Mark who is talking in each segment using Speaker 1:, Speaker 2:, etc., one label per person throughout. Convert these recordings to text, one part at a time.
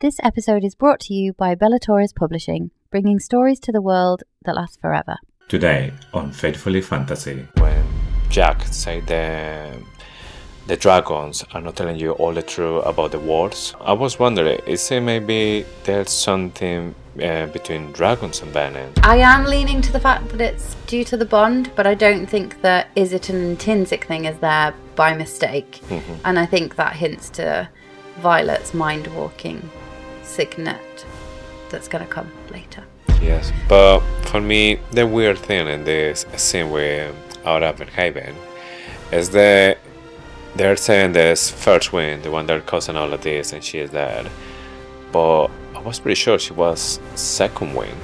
Speaker 1: This episode is brought to you by Bellator's Publishing, bringing stories to the world that last forever.
Speaker 2: Today on Faithfully Fantasy.
Speaker 3: When Jack said the dragons are not telling you all the truth about the wars, I was wondering, is it maybe there's something between dragons and Venin?
Speaker 1: I am leaning to the fact that it's due to the bond, but I don't think that is it an intrinsic thing, is there by mistake. And I think that hints to Violet's mind-walking signet that's going to come later.
Speaker 3: Yes, but for me, the weird thing in this scene with Aura Beinhaven is that they're saying this first wing, the one that causing all of this, and she is dead. But I was pretty sure she was second wing.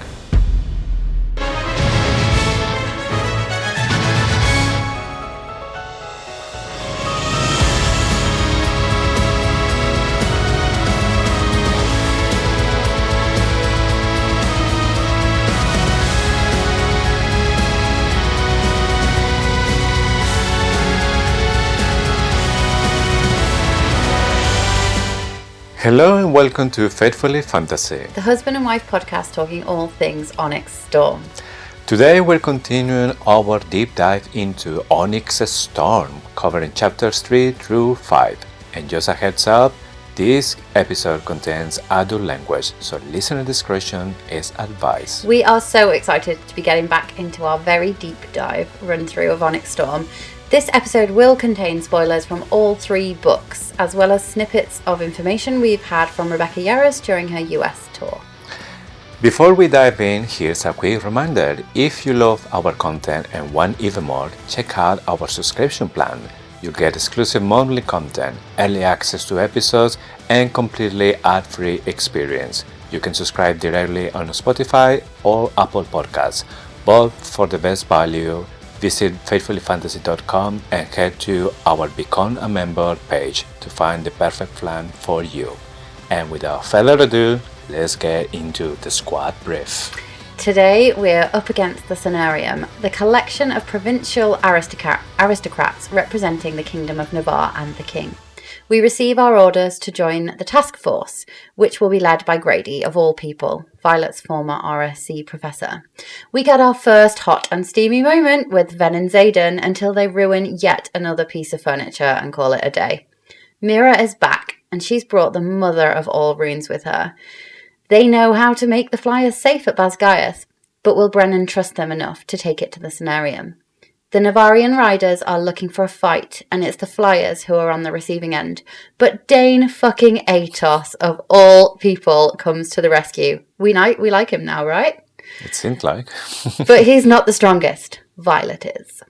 Speaker 3: Hello and welcome to Faithfully Fantasy,
Speaker 1: The husband and wife podcast talking all things Onyx Storm.
Speaker 3: Today we're continuing our deep dive into Onyx Storm, covering chapters 3 through 5. And just a heads up, this episode contains adult language, so listener discretion is advised.
Speaker 1: We are so excited to be getting back into our very deep dive run through of Onyx Storm. This episode will contain spoilers from all 3 books, as well as snippets of information we've had from Rebecca Yarros during her US tour.
Speaker 3: Before we dive in, here's a quick reminder. If you love our content and want even more, check out our subscription plan. You get exclusive monthly content, early access to episodes, and completely ad-free experience. You can subscribe directly on Spotify or Apple Podcasts, but for the best value, visit faithfullyfantasy.com and head to our Become a Member page to find the perfect plan for you. And without further ado, let's get into the squad brief.
Speaker 1: Today we're up against the Scenarium, the collection of provincial aristocrats representing the Kingdom of Navarre and the King. We receive our orders to join the task force, which will be led by Grady, of all people, Violet's former RSC professor. We get our first hot and steamy moment with Venin and Xaden until they ruin yet another piece of furniture and call it a day. Mira is back, and she's brought the mother of all runes with her. They know how to make the flyers safe at Basgaius, but will Brennan trust them enough to take it to the Scenarium? The Navarrian riders are looking for a fight, and it's the flyers who are on the receiving end. But Dane fucking Atos, of all people, comes to the rescue. We like him now, right?
Speaker 3: It seemed like.
Speaker 1: But he's not the strongest. Violet is.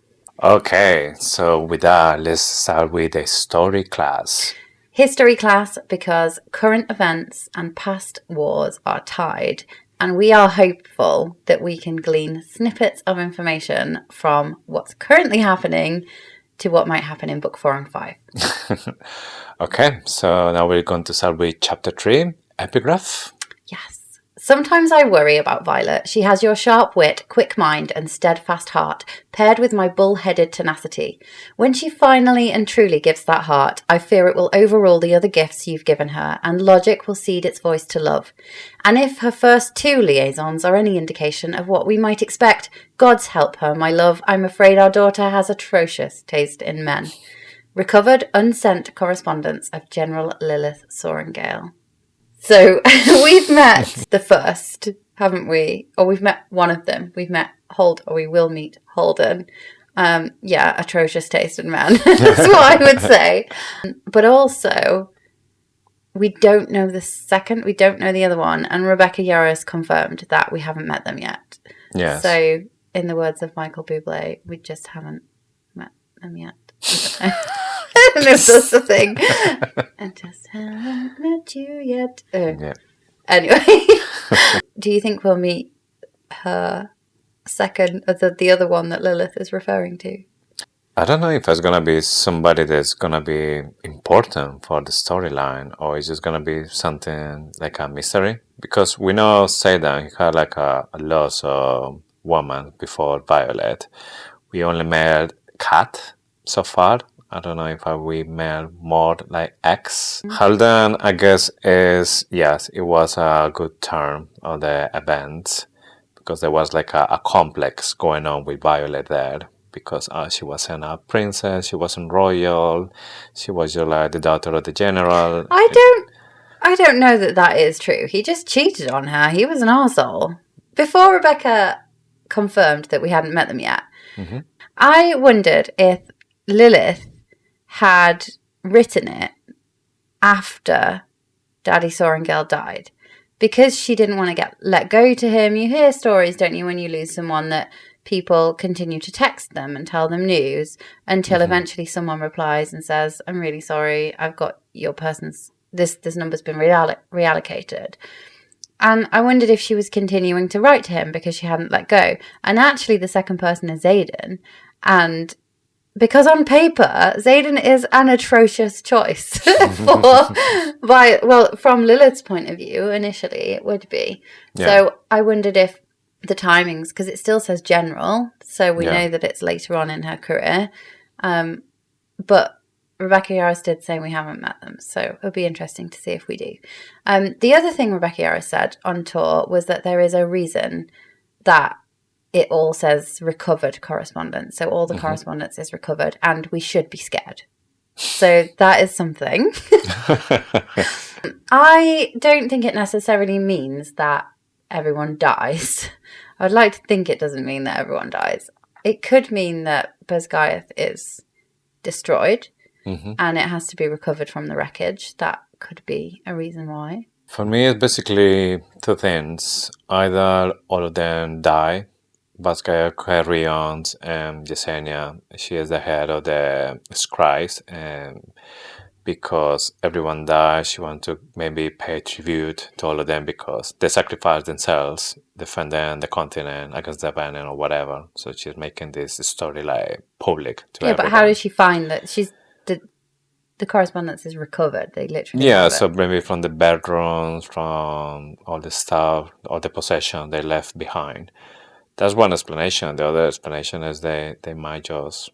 Speaker 3: Okay, so with that, let's start with the story class.
Speaker 1: History class, because current events and past wars are tied, and we are hopeful that we can glean snippets of information from what's currently happening to what might happen in book 4 and 5.
Speaker 3: Okay, so now we're going to start with chapter 3, epigraph.
Speaker 1: Yes. Sometimes I worry about Violet. She has your sharp wit, quick mind, and steadfast heart, paired with my bull-headed tenacity. When she finally and truly gives that heart, I fear it will overrule the other gifts you've given her, and logic will cede its voice to love. And if her first 2 liaisons are any indication of what we might expect, God's help her, my love. I'm afraid our daughter has atrocious taste in men. Recovered, unsent correspondence of General Lilith Sorengale. So we've met the first, haven't we? Or we've met one of them. We've met we will meet Holden. Atrocious taste in men. That's what I would say. But also, we don't know the second. We don't know the other one. And Rebecca Yarros confirmed that we haven't met them yet.
Speaker 3: Yes.
Speaker 1: So, in the words of Michael Bublé, we just haven't met them yet. I don't know if that's the thing. I just haven't met you yet.
Speaker 3: Yeah.
Speaker 1: Anyway, do you think we'll meet her second, the other one that Lilith is referring to?
Speaker 3: I don't know if it's going to be somebody that's going to be important for the storyline, or is it going to be something like a mystery? Because we know Xaden, he had like a lost woman before Violet. We only met Kat so far, I don't know if we male more like X. Xaden, I guess, yes, it was a good term of the event because there was like a complex going on with Violet there because she wasn't a princess, she wasn't royal, she was just like the daughter of the general.
Speaker 1: I don't know that is true. He just cheated on her. He was an arsehole. Before Rebecca confirmed that we hadn't met them yet, I wondered if Lilith had written it after Daddy Sorengale died. Because she didn't want to get let go to him. You hear stories, don't you, when you lose someone, that people continue to text them and tell them news until eventually someone replies and says, I'm really sorry, I've got your person's, this number's been reallocated. And I wondered if she was continuing to write to him because she hadn't let go. And actually the second person is Xaden. And because on paper, Xaden is an atrocious choice from Lilith's point of view, initially it would be. Yeah. So I wondered if the timings, because it still says general, so we know that it's later on in her career. But Rebecca Yarros did say we haven't met them, so it'll be interesting to see if we do. The other thing Rebecca Yarros said on tour was that there is a reason that it all says recovered correspondence. So all the correspondence is recovered and we should be scared. So that is something. I don't think it necessarily means that everyone dies. I would like to think it doesn't mean that everyone dies. It could mean that Basgiath is destroyed and it has to be recovered from the wreckage. That could be a reason why.
Speaker 3: For me, it's basically two things. Either all of them die, Basgiath carry on, and Yesenia, she is the head of the scribes, and because everyone dies, she wants to maybe pay tribute to all of them because they sacrificed themselves defending the continent against the Venin or whatever. So she's making this story like public to everyone.
Speaker 1: But how does she find that she's the correspondence is recovered? They literally
Speaker 3: so maybe from the bedrooms, from all the stuff, all the possession they left behind. That's one explanation. The other explanation is they might just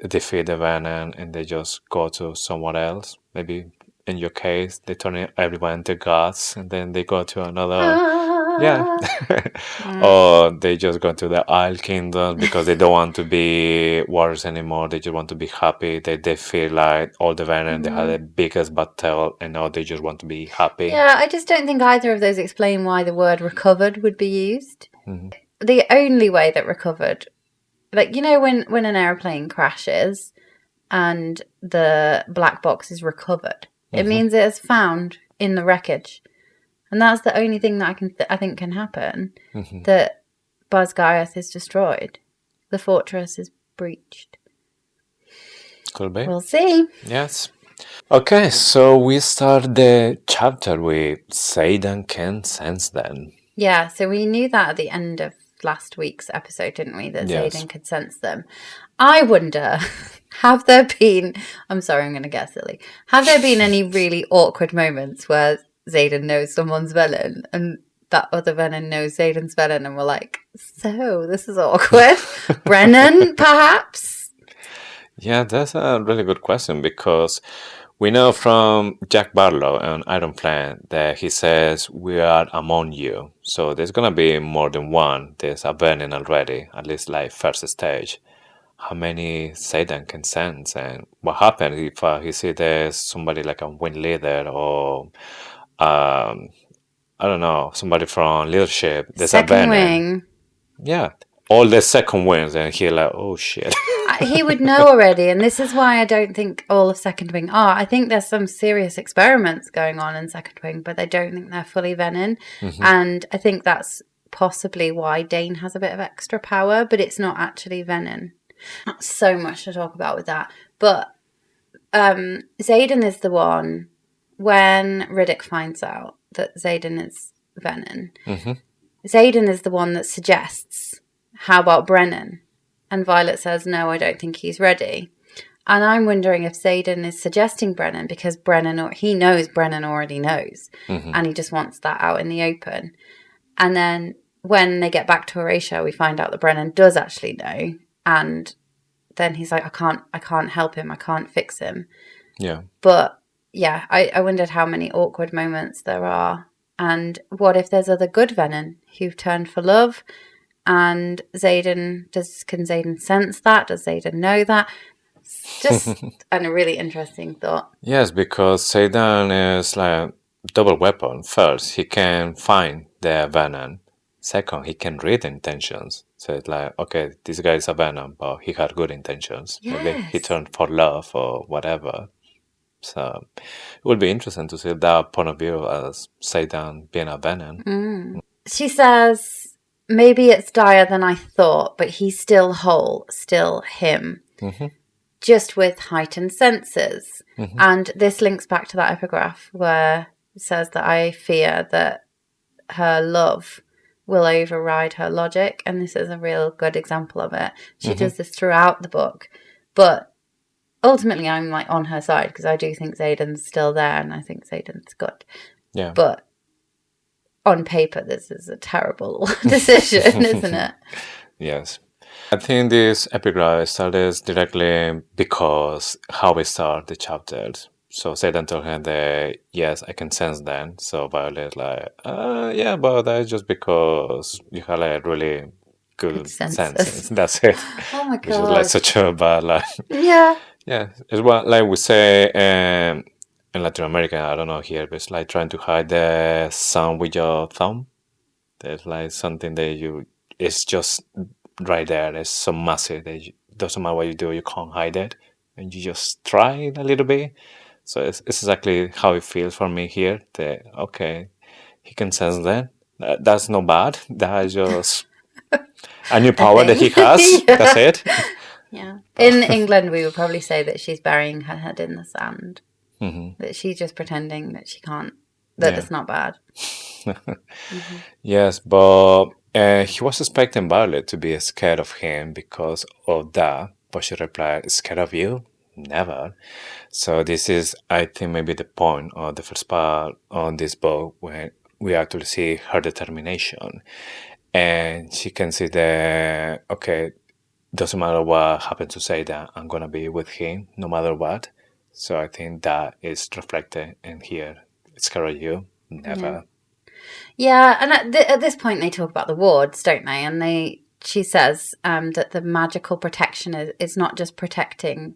Speaker 3: defeat the Venin and they just go to somewhere else. Maybe in your case, they turn everyone into gods and then they go to another... or they just go to the Isle Kingdom because they don't want to be warriors anymore. They just want to be happy. They feel like all the Venin, they had the biggest battle and now they just want to be happy.
Speaker 1: Yeah, I just don't think either of those explain why the word recovered would be used. The only way that recovered, like, you know, when an airplane crashes and the black box is recovered, it means it is found in the wreckage. And that's the only thing that I think can happen, that Basgiath is destroyed. The fortress is breached.
Speaker 3: Could be.
Speaker 1: We'll see.
Speaker 3: Yes. Okay, so we start the chapter with Xaden can sense them.
Speaker 1: Yeah, so we knew that at the end of last week's episode, didn't we? That Xaden could sense them. I wonder, have there been... I'm sorry, I'm going to get silly. Have there been any really awkward moments where Xaden knows someone's Venin and that other Venin knows Xaden's Venin and we're like, so this is awkward? Brennan, perhaps?
Speaker 3: Yeah, that's a really good question because we know from Jack Barlow on Iron Flame that he says, we are among you. So there's going to be more than one. There's a Venin already, at least like first stage. How many Xaden can sense? And what happens if he sees there's somebody like a wing leader or... I don't know, somebody from leadership. There's
Speaker 1: second wing.
Speaker 3: Yeah. All the second wings, and he's like, oh shit.
Speaker 1: He would know already, and this is why I don't think all of second wing are. I think there's some serious experiments going on in second wing, but I don't think they're fully Venin. And I think that's possibly why Dane has a bit of extra power, but it's not actually Venin. Not so much to talk about with that. But Xaden is the one, when Riddick finds out that Xaden is Venin, Xaden is the one that suggests, how about Brennan? And Violet says, no, I don't think he's ready. And I'm wondering if Xaden is suggesting Brennan because he knows Brennan already knows. And he just wants that out in the open. And then when they get back to Horatio, we find out that Brennan does actually know and then he's like, I can't help him. I can't fix him.
Speaker 3: Yeah.
Speaker 1: But yeah, I wondered how many awkward moments there are. And what if there's other good Venin who've turned for love? And can Xaden sense that? Does Xaden know that? It's just a really interesting thought.
Speaker 3: Yes, because Xaden is like double weapon. First, he can find the Venom. Second, he can read intentions. So it's like, okay, this guy is a Venom, but he had good intentions. Maybe he
Speaker 1: Yes.
Speaker 3: turned for love or whatever. So it would be interesting to see that point of view as Xaden being a Venom.
Speaker 1: She says, maybe it's dire than I thought, but he's still whole, still him. Just with heightened senses. And this links back to that epigraph where it says that I fear that her love will override her logic, and this is a real good example of it. She does this throughout the book, but ultimately I'm like on her side because I do think Xaden's still there, and I think Xaden's good.
Speaker 3: Yeah.
Speaker 1: But on paper, this is a terrible decision, isn't it?
Speaker 3: Yes. I think this epigraph started directly because how we start the chapters. So Xaden told him that, yes, I can sense that. So Violet like, yeah, but that's just because you have like really good senses. That's it.
Speaker 1: Oh my god.
Speaker 3: Which is like such a bad line.
Speaker 1: Yeah.
Speaker 3: Yeah. It's what like we say in Latin America, I don't know here, but it's like trying to hide the sun with your thumb. There's like something that it's just right there. It's so massive that doesn't matter what you do, you can't hide it. And you just try a little bit. So it's exactly how it feels for me here. That, okay, he can sense that. That's not bad. That is just a new power that he has.
Speaker 1: Yeah.
Speaker 3: That's it.
Speaker 1: Yeah. In England, we would probably say that she's burying her head in the sand. That she's just pretending that she can't, that it's not bad.
Speaker 3: Yes, but he was expecting Violet to be scared of him because of that. But she replied, scared of you? Never. So this is, I think, maybe the point of the first part on this book when we actually see her determination. And she can see that, okay, doesn't matter what happens to say that I'm going to be with him no matter what. So I think that is reflected in here. Scared of you? Never.
Speaker 1: Yeah, and at this point they talk about the wards, don't they? And she says that the magical protection is not just protecting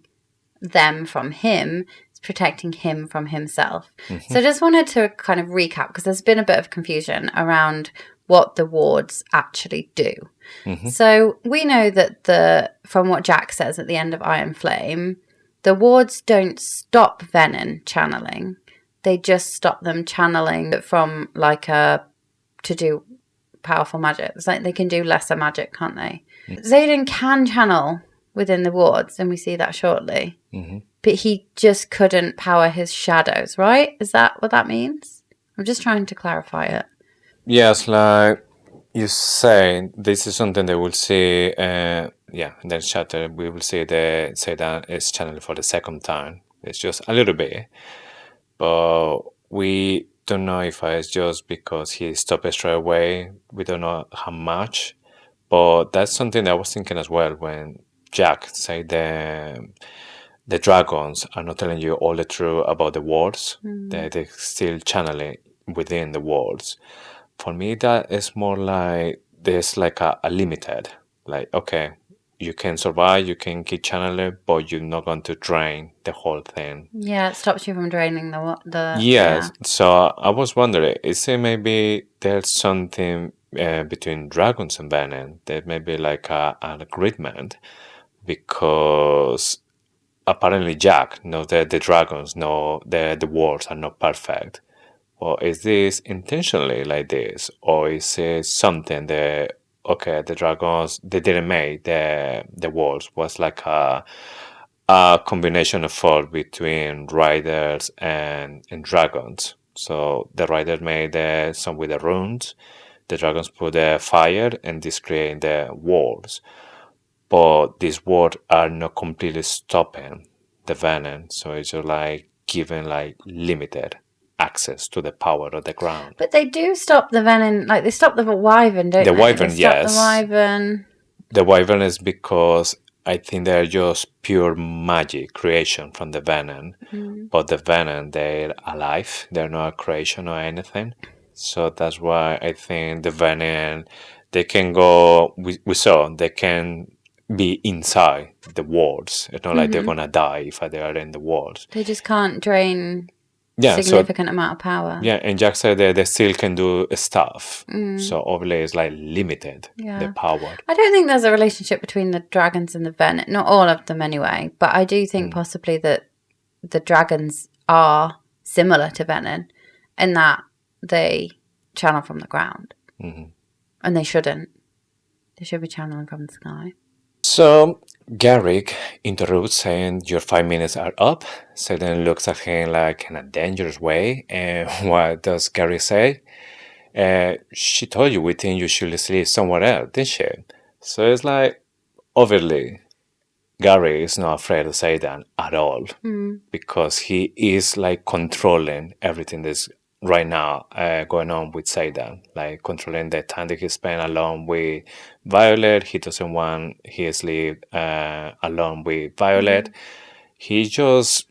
Speaker 1: them from him, it's protecting him from himself. So I just wanted to kind of recap, because there's been a bit of confusion around what the wards actually do. So we know that from what Jack says at the end of Iron Flame, the wards don't stop Venin channeling. They just stop them channeling from to do powerful magic. It's like they can do lesser magic, can't they? Xaden can channel within the wards, and we see that shortly. But he just couldn't power his shadows, right? Is that what that means? I'm just trying to clarify it.
Speaker 3: Yes, like you say, this is something that we'll see, in the next chapter, we will see that Xaden is channeling for the second time. It's just a little bit. But we don't know if it's just because he stopped straight away. We don't know how much. But that's something that I was thinking as well when Jack said the dragons are not telling you all the truth about the words. They're still channeling within the words. For me, that is more like there's like a limited. Like, okay, you can survive, you can keep channeling, but you're not going to drain the whole thing.
Speaker 1: Yeah, it stops you from draining the
Speaker 3: Yes. So I was wondering, is it maybe there's something between dragons and Venin that maybe like an agreement, because apparently Jack knows that the dragons know that the words are not perfect. Well, is this intentionally like this, or is it something that, okay, the dragons, they didn't make the words, was like a combination of fault between riders and dragons. So the rider made some with the runes, the dragons put the fire, and this created the walls. But these walls are not completely stopping the venom, so it's just like giving like limited access to the power of the ground.
Speaker 1: But they do stop the Venin, like they stop the wyvern, don't they?
Speaker 3: The wyvern,
Speaker 1: They stop
Speaker 3: yes.
Speaker 1: the wyvern.
Speaker 3: The wyvern is because I think they're just pure magic creation from the Venin. But the Venin, they're alive. They're not a creation or anything. So that's why I think the Venin, they can go. We saw they can be inside the walls. It's not like they're gonna die if they are in the walls.
Speaker 1: They just can't drain
Speaker 3: Yeah.
Speaker 1: significant amount of power.
Speaker 3: Yeah, and Jack said that they still can do stuff. So obviously it's like limited, the power.
Speaker 1: I don't think there's a relationship between the dragons and the Venin. Not all of them anyway. But I do think possibly that the dragons are similar to Venin in that they channel from the ground. And they shouldn't. They should be channeling from the sky.
Speaker 3: So Garrick interrupts saying your 5 minutes are up. Xaden looks at him like in a dangerous way. And what does Garrick say? She told you we think you should sleep somewhere else, didn't she? So it's like, obviously, Gary is not afraid of Xaden at all. Because he is like controlling everything that's right now going on with Xaden, like controlling the time that he spent alone with Violet. He doesn't want his sleep alone with Violet. He's just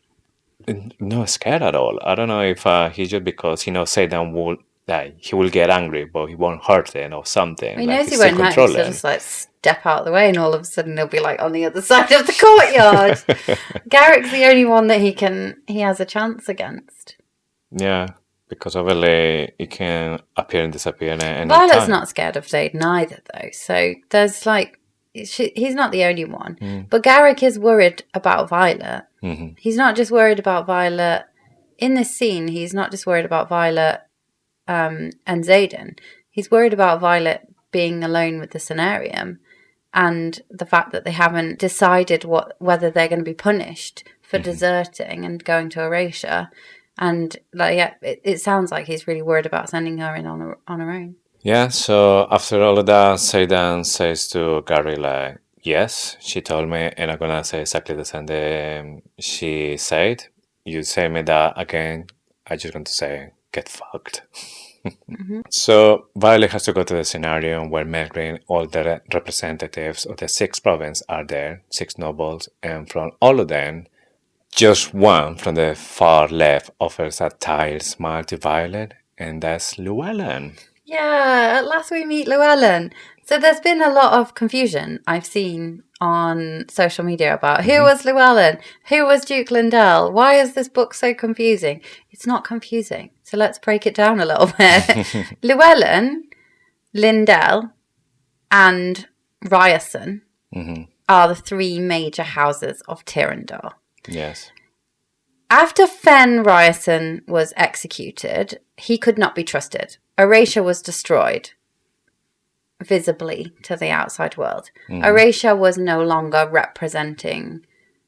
Speaker 3: not scared at all. I don't know if he's just because he knows Xaden will he will get angry, but he won't hurt him or something.
Speaker 1: He
Speaker 3: like,
Speaker 1: knows he won't hurt him, so just like step out of the way, and all of a sudden he'll be like on the other side of the courtyard. Garrick's the only one that he has a chance against.
Speaker 3: Yeah, because obviously it can appear and disappear any
Speaker 1: Violet's
Speaker 3: time.
Speaker 1: not scared of Xaden either, though. So there's like he's not the only one. But Garrick is worried about Violet. He's not just worried about Violet in this scene. He's not just worried about Violet and Xaden. He's worried about Violet being alone with the Cenarium and the fact that they haven't decided whether they're going to be punished for deserting and going to Erasure. And like, it sounds like he's really worried about sending her in on her own.
Speaker 3: Yeah, so after all of that, Xaden says to Gary, like, yes, she told me, and I'm gonna say exactly the same that she said. You say me that again, I'm just going to say, get fucked. So Violet has to go to the scenario where Melgreen, all the representatives of the 6 provinces are there, 6 nobles, and from all of them, just one from the far left offers a tired smile to Violet, and that's Llewellyn.
Speaker 1: Yeah, at last we meet Llewellyn. So there's been a lot of confusion I've seen on social media about who was Llewellyn, who was Duke Lindell, why is this book so confusing? It's not confusing, so let's break it down a little bit. Llewellyn, Lindell, and Ryerson are the 3 major houses of Tyrrendor.
Speaker 3: Yes.
Speaker 1: After Fen Ryerson was executed, he could not be trusted. Erasure was destroyed, visibly to the outside world. Erasure was no longer representing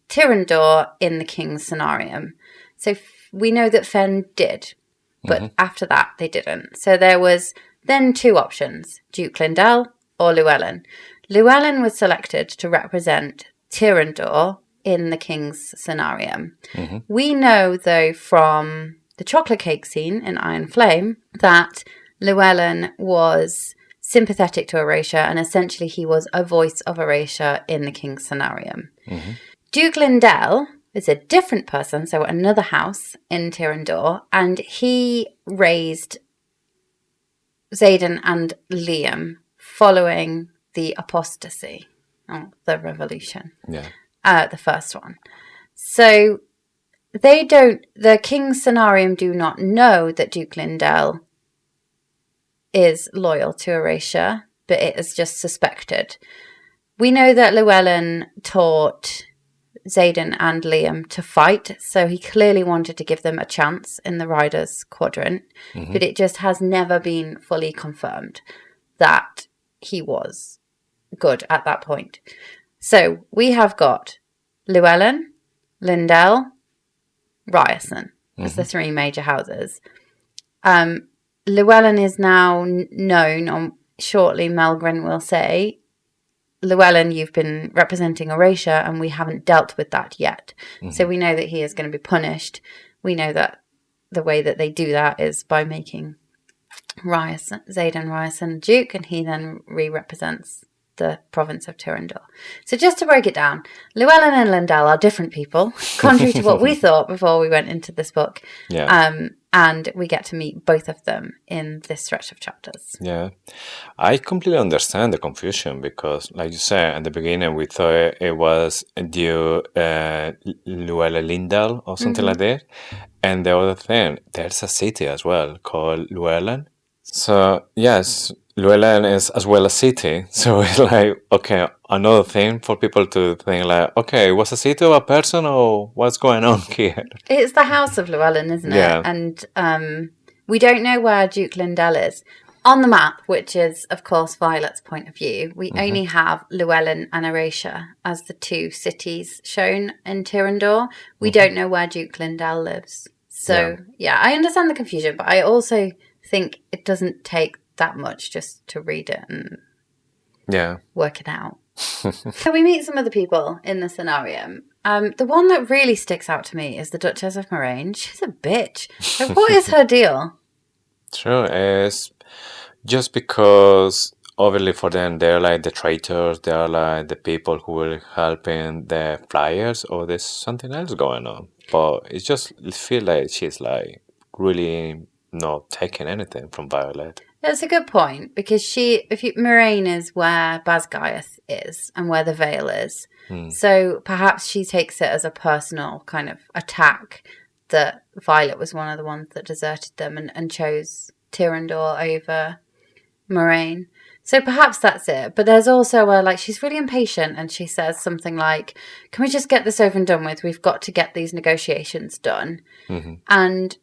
Speaker 1: Tyrrendor in the King's Cenarium. So we know that Fen did, but after that they didn't. So there was then 2 options, Duke Lindell or Llewellyn. Llewellyn was selected to represent Tyrrendor in the King's Cenarium. We know, though, from the chocolate cake scene in Iron Flame that Llewellyn was sympathetic to Erasure, and essentially he was a voice of Erasure in the King's Cenarium. Duke Lindell is a different person, so another house in Tyrrendor, and he raised Xaden and Liam following the apostasy, the revolution.
Speaker 3: Yeah.
Speaker 1: The first one. So the King's Cenarium do not know that Duke Lindell is loyal to Erasure, but it is just suspected. We know that Llewellyn taught Xaden and Liam to fight, so he clearly wanted to give them a chance in the Riders' Quadrant, but it just has never been fully confirmed that he was good at that point. So we have got Llewellyn, Lindell, Ryerson as the 3 major houses. Llewellyn is now known, shortly Melgren will say, Llewellyn, you've been representing Erasure and we haven't dealt with that yet. So we know that he is going to be punished. We know that the way that they do that is by making Xaden Ryerson Duke, and he then re-represents the province of Tyrrendor. So just to break it down, Llewellyn and Lindell are different people, contrary to what we thought before we went into this book.
Speaker 3: Yeah.
Speaker 1: And we get to meet both of them in this stretch of chapters.
Speaker 3: Yeah. I completely understand the confusion because, like you said, at the beginning we thought it was due Llewellyn Lindell or something like that. And the other thing, there's a city as well called Llewellyn. So, yes, Llewellyn is as well a city. So it's like, okay, another thing for people to think like, okay, was a city or a person or what's going on here?
Speaker 1: It's the House of Llewellyn, isn't it?
Speaker 3: Yeah.
Speaker 1: And we don't know where Duke Lindell is. On the map, which is, of course, Violet's point of view, we only have Llewellyn and Erasia as the two cities shown in Tyrrendor. We don't know where Duke Lindell lives. So, yeah, I understand the confusion, but I also think it doesn't take that much just to read it and work it out. So we meet some other people in the scenario. The one that really sticks out to me is the Duchess of Moraine. She's a bitch. Like, what is her deal?
Speaker 3: True, it's just because obviously for them they're like the traitors, they're like the people who will help in the flyers, or there's something else going on. But it just feels like she's like really not taking anything from Violet.
Speaker 1: That's a good point, because Moraine is where Basgiath is and where the Vale is. So perhaps she takes it as a personal kind of attack that Violet was one of the ones that deserted them and chose Tyrrendor over Moraine. So perhaps that's it. But there's also she's really impatient, and she says something like, can we just get this over and done with? We've got to get these negotiations done. And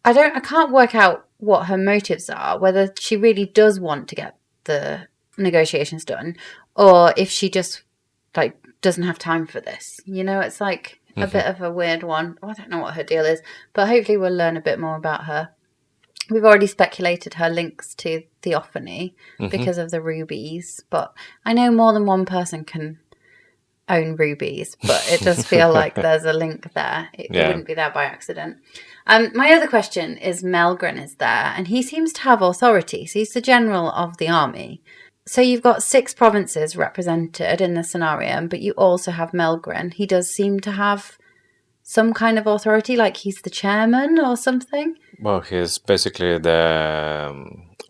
Speaker 1: I can't work out what her motives are, whether she really does want to get the negotiations done, or if she just doesn't have time for this. You know, it's like a bit of a weird one. I don't know what her deal is, but hopefully we'll learn a bit more about her. We've already speculated her links to Theophany because of the rubies, but I know more than one person can own rubies, but it does feel like there's a link there. It wouldn't be there by accident. My other question is, Melgren is there, and he seems to have authority. So he's the general of the army. So you've got 6 provinces represented in the scenario, but you also have Melgren. He does seem to have some kind of authority, like he's the chairman or something.
Speaker 3: Well, he's basically the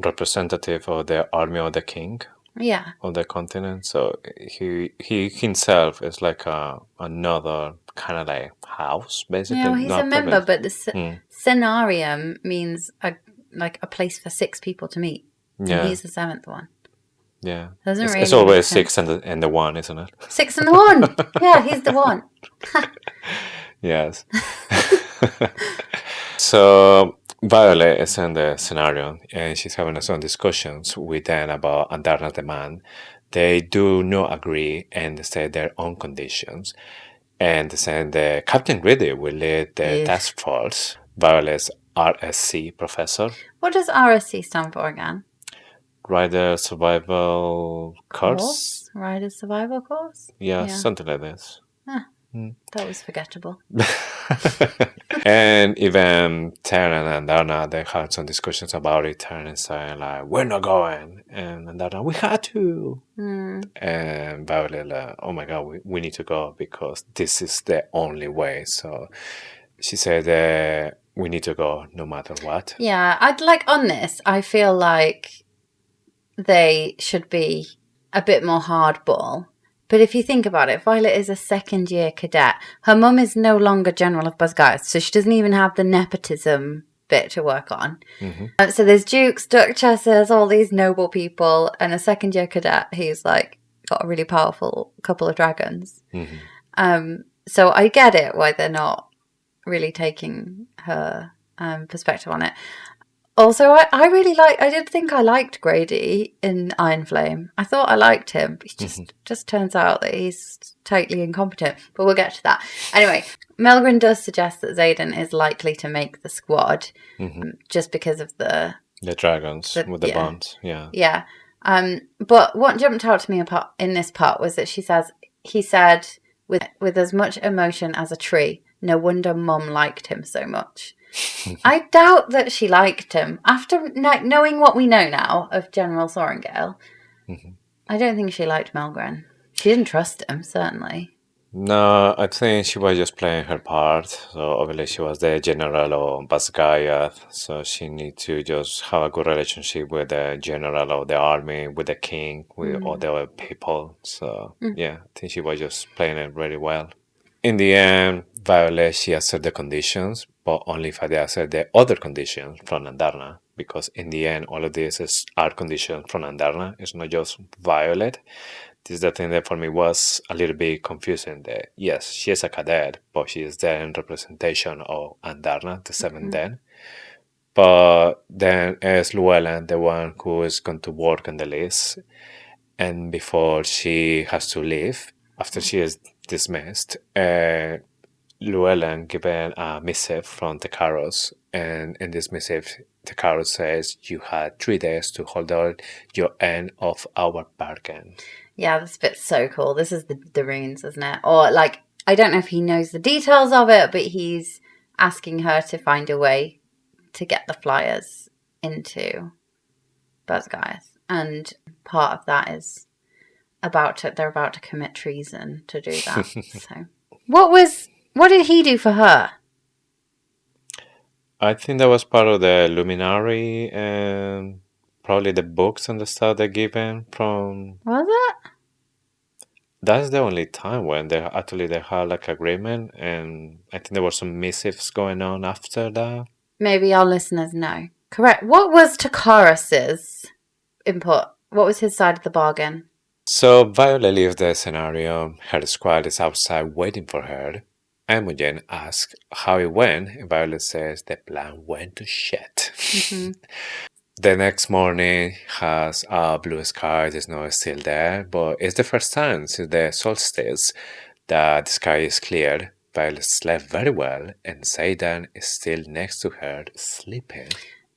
Speaker 3: representative of the army of the king.
Speaker 1: Yeah.
Speaker 3: Of the continent. So he himself is like another kind of like house, basically.
Speaker 1: Yeah, well, he's a member, but the scenarium means a place for 6 people to meet.
Speaker 3: Yeah.
Speaker 1: And he's the 7th one.
Speaker 3: Yeah.
Speaker 1: It's
Speaker 3: always 6 and the 1, isn't it?
Speaker 1: 6 and the 1. Yeah, he's the 1.
Speaker 3: Yes. So Violet is in the scenario, and she's having some discussions with them about Andarna's demand. They do not agree, and they say their own conditions. And they say the Captain Greedy will lead the task force. Violet's RSC professor.
Speaker 1: What does RSC stand for again?
Speaker 3: Rider Survival Course?
Speaker 1: Rider Survival Course?
Speaker 3: Yeah, something like this.
Speaker 1: That was forgettable.
Speaker 3: And even Terran and Andarna, they had some discussions about it. Terran saying like, we're not going. And Andarna, we had to. And Violet like, oh my God, we need to go because this is the only way. So she said we need to go no matter what.
Speaker 1: Yeah, on this, I feel like they should be a bit more hardball. But if you think about it, Violet is a second-year cadet. Her mum is no longer General of Basgiath, so she doesn't even have the nepotism bit to work on. So there's dukes, duchesses, all these noble people, and a second-year cadet who's got a really powerful couple of dragons. So I get it why they're not really taking her perspective on it. Also, I really I did think I liked Grady in Iron Flame. I thought I liked him. He just turns out that he's totally incompetent. But we'll get to that. Anyway, Melgren does suggest that Xaden is likely to make the squad just because of the dragons
Speaker 3: with the bonds. Yeah.
Speaker 1: Yeah. But what jumped out to me in this part was that he said with as much emotion as a tree, no wonder Mum liked him so much. I doubt that she liked him. After knowing what we know now of General Sorrengail, I don't think she liked Melgren. She didn't trust him, certainly.
Speaker 3: No, I think she was just playing her part. So obviously she was the general of Basgaya, so she need to just have a good relationship with the general of the army, with the king, with all the other people. So yeah, I think she was just playing it really well. In the end, Violet, she accepted the conditions, but only if they accept the other conditions from Andarna. Because in the end, all of this are conditions from Andarna. It's not just Violet. This is the thing that for me was a little bit confusing. That yes, she is a cadet, but she is there in representation of Andarna, the seventh den. But then is Llewellyn the one who is going to work on the list. And before she has to leave, after she is dismissed, Llewellyn given a missive from the Caros, and in this missive, the Caros says you had 3 days to hold out your end of our bargain.
Speaker 1: Yeah, this bit's so cool. This is the runes, isn't it? Or like, I don't know if he knows the details of it, but he's asking her to find a way to get the flyers into Basgaiath. And part of that is they're about to commit treason to do that. So what did he do for her?
Speaker 3: I think that was part of the Luminary and probably the books and the stuff they're given from.
Speaker 1: Was it?
Speaker 3: That's the only time when they had like agreement, and I think there were some missives going on after that.
Speaker 1: Maybe our listeners know. Correct. What was Takaras's input? What was his side of the bargain?
Speaker 3: So Violet leaves the scenario. Her squad is outside waiting for her. Imogen asks how it went, and Violet says the plan went to shit. The next morning has a blue sky. The snow is still there, but it's the first time since the solstice that the sky is cleared. Violet slept very well, and Xaden is still next to her, sleeping.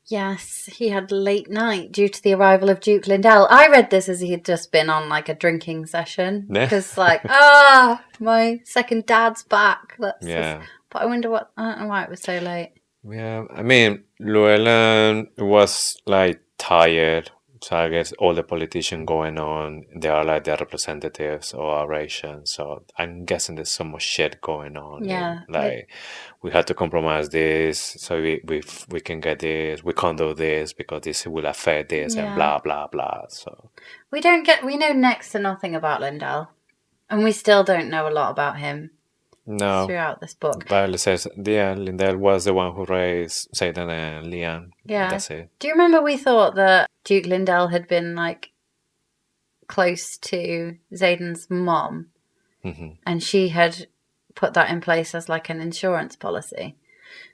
Speaker 1: Yes, he had a late night due to the arrival of Duke Lindell. I read this as he had just been on like a drinking session. Because my second dad's back. But I wonder I don't know why it was so late.
Speaker 3: Yeah, I mean, Llewellyn was like tired. So I guess all the politicians going on, they are like the representatives of our nation. So I'm guessing there's so much shit going on.
Speaker 1: Yeah.
Speaker 3: Like we had to compromise this, so we can get this. We can't do this because this will affect this and blah blah blah. So
Speaker 1: we know next to nothing about Lindell, and we still don't know a lot about him.
Speaker 3: No.
Speaker 1: Throughout this book.
Speaker 3: Violet says, Lindell was the one who raised Xaden and Leanne.
Speaker 1: Yeah.
Speaker 3: That's it.
Speaker 1: Do you remember we thought that Duke Lindell had been like close to Xaden's mom, and she had put that in place as like an insurance policy?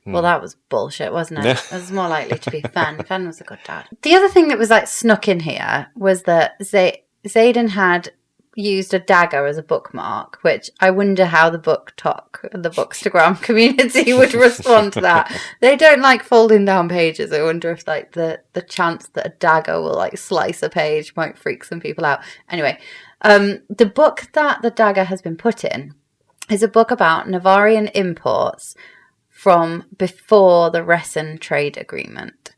Speaker 1: Well, that was bullshit, wasn't it? It was more likely to be Fen. Fen was a good dad. The other thing that was like snuck in here was that Xaden had used a dagger as a bookmark, which I wonder how the Bookstagram community would respond to that. They don't like folding down pages. I wonder if like the chance that a dagger will like slice a page might freak some people out. Anyway, the book that the dagger has been put in is a book about Navarian imports from before the Ressen trade agreement.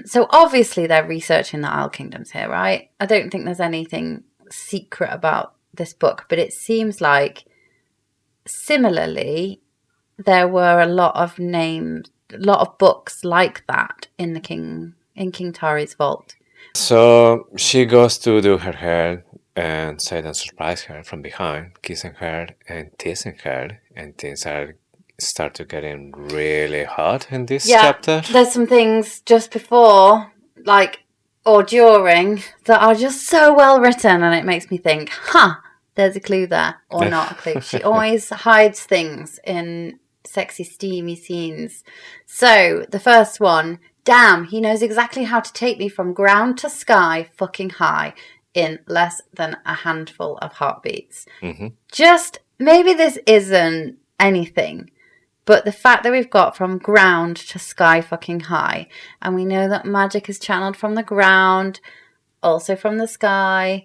Speaker 1: So obviously they're researching the Isle Kingdoms here, right? I don't think there's anything secret about this book, but it seems like similarly there were a lot of books like that in King Tari's vault. So
Speaker 3: she goes to do her hair, and Xaden surprises her from behind, kissing her and teasing her, and things start to getting really hot in this chapter.
Speaker 1: There's some things just before, or during, that are just so well written, and it makes me think, there's a clue there, or not a clue. She always hides things in sexy, steamy scenes. So, the first one, damn, he knows exactly how to take me from ground to sky fucking high in less than a handful of heartbeats. Just, maybe this isn't anything, but the fact that we've got from ground to sky fucking high, and we know that magic is channeled from the ground, also from the sky.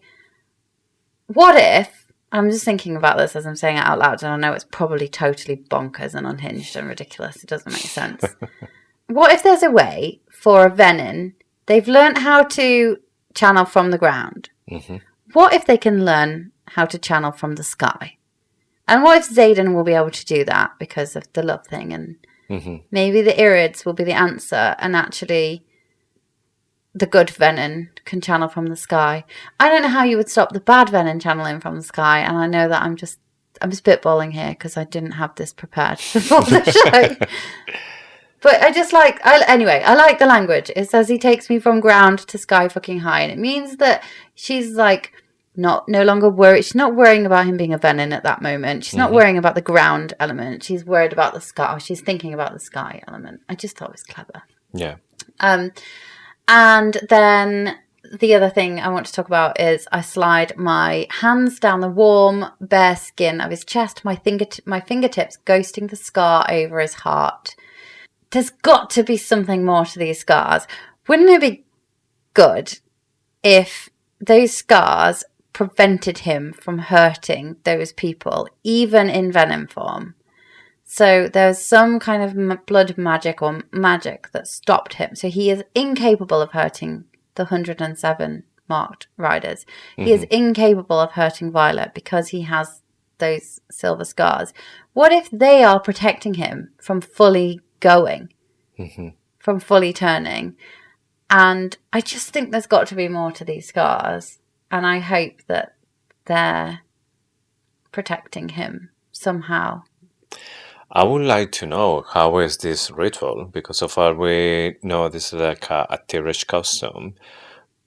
Speaker 1: What if, I'm just thinking about this as I'm saying it out loud, and I know it's probably totally bonkers and unhinged and ridiculous. It doesn't make sense. What if there's a way for a Venin, they've learned how to channel from the ground. what if they can learn how to channel from the sky? And what if Xaden will be able to do that because of the love thing? And maybe the Irids will be the answer, and actually the good Venin can channel from the sky. I don't know how you would stop the bad Venin channeling from the sky, and I know that I'm spitballing here because I didn't have this prepared before the show. But I like the language. It says he takes me from ground to sky fucking high, and it means that she's like no longer worried. She's not worrying about him being a Venin at that moment. She's not worrying about the ground element. She's worried about the sky. Oh, she's thinking about the sky element. I just thought it was clever.
Speaker 3: Yeah.
Speaker 1: And then the other thing I want to talk about is I slide my hands down the warm, bare skin of his chest, my fingertips ghosting the scar over his heart. There's got to be something more to these scars. Wouldn't it be good if those scars prevented him from hurting those people, even in venom form? So there's some kind of blood magic or magic that stopped him. So he is incapable of hurting the 107 marked riders. He is incapable of hurting Violet because he has those silver scars. What if they are protecting him from fully going, from fully turning? And I just think there's got to be more to these scars. And I hope that they're protecting him somehow.
Speaker 3: I would like to know how is this ritual, because so far we know this is like a Tirish custom,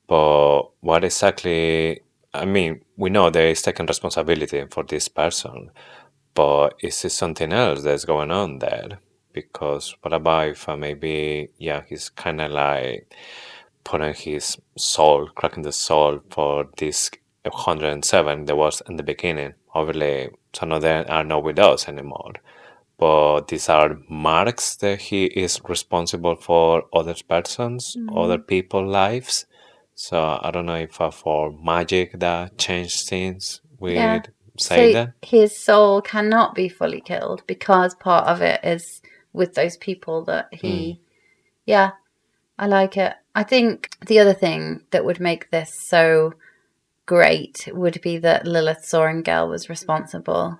Speaker 3: but what exactly, I mean, we know there is taking responsibility for this person, but is it something else that's going on there? Because what about if maybe, he's kind of like putting his soul, cracking the soul for this 107 that was in the beginning. Obviously, some of them are not with us anymore. But these are marks that he is responsible for other persons, other people's lives. So I don't know if for magic that changed things with Xaden.
Speaker 1: So his soul cannot be fully killed because part of it is with those people that he... Yeah, I like it. I think the other thing that would make this so great would be that Lilith Sorengale was responsible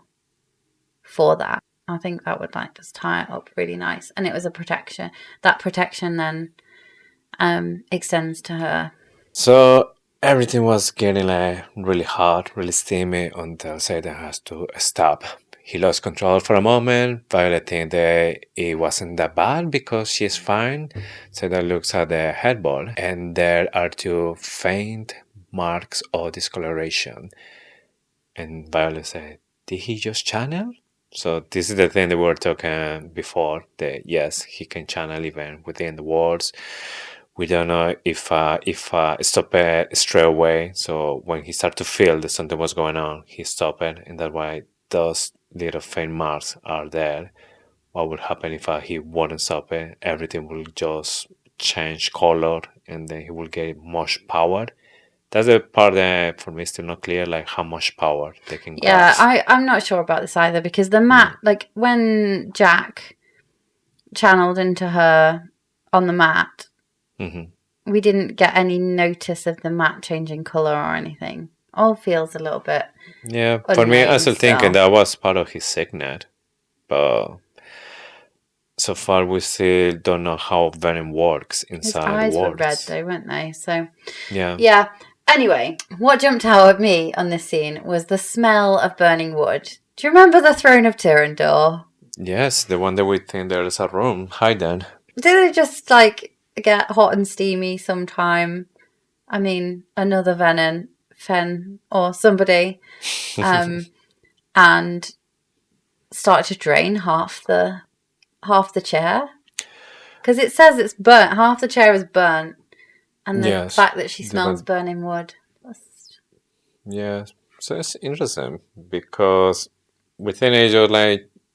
Speaker 1: for that. I think that would just tie it up really nice. And it was a protection. That protection then extends to her.
Speaker 3: So everything was getting really hot, really steamy until Xaden has to stop. He lost control for a moment. Violet thinks that it wasn't that bad because she's fine. Xaden looks at the headboard and there are two faint marks of discoloration. And Violet said, "Did he just channel?" So this is the thing that we were talking before, that yes, he can channel even within the words. We don't know if stop it straight away. So when he started to feel that something was going on, he stopped it, and that's why those little faint marks are there. What would happen if he wouldn't stop it? Everything will just change color, and then he will get much power. That's the part that for me is still not clear, like how much power they can grasp.
Speaker 1: Yeah, I'm not sure about this either because the mat, when Jack channeled into her on the mat, we didn't get any notice of the mat changing colour or anything. All feels a little bit...
Speaker 3: Yeah, for me, I'm still thinking that was part of his signet, but so far we still don't know how Venom works inside the words.
Speaker 1: His eyes were red though, weren't they? So
Speaker 3: yeah.
Speaker 1: Anyway, what jumped out at me on this scene was the smell of burning wood. Do you remember the Throne of Tyrrendor?
Speaker 3: Yes, the one that we think there is a room hidden.
Speaker 1: Did it just get hot and steamy sometime? I mean, another Venin, Fen, or somebody, and start to drain half the chair? Because it says it's burnt. Half the chair is burnt. And the fact that she smells burning wood.
Speaker 3: Yeah, so it's interesting because within Age,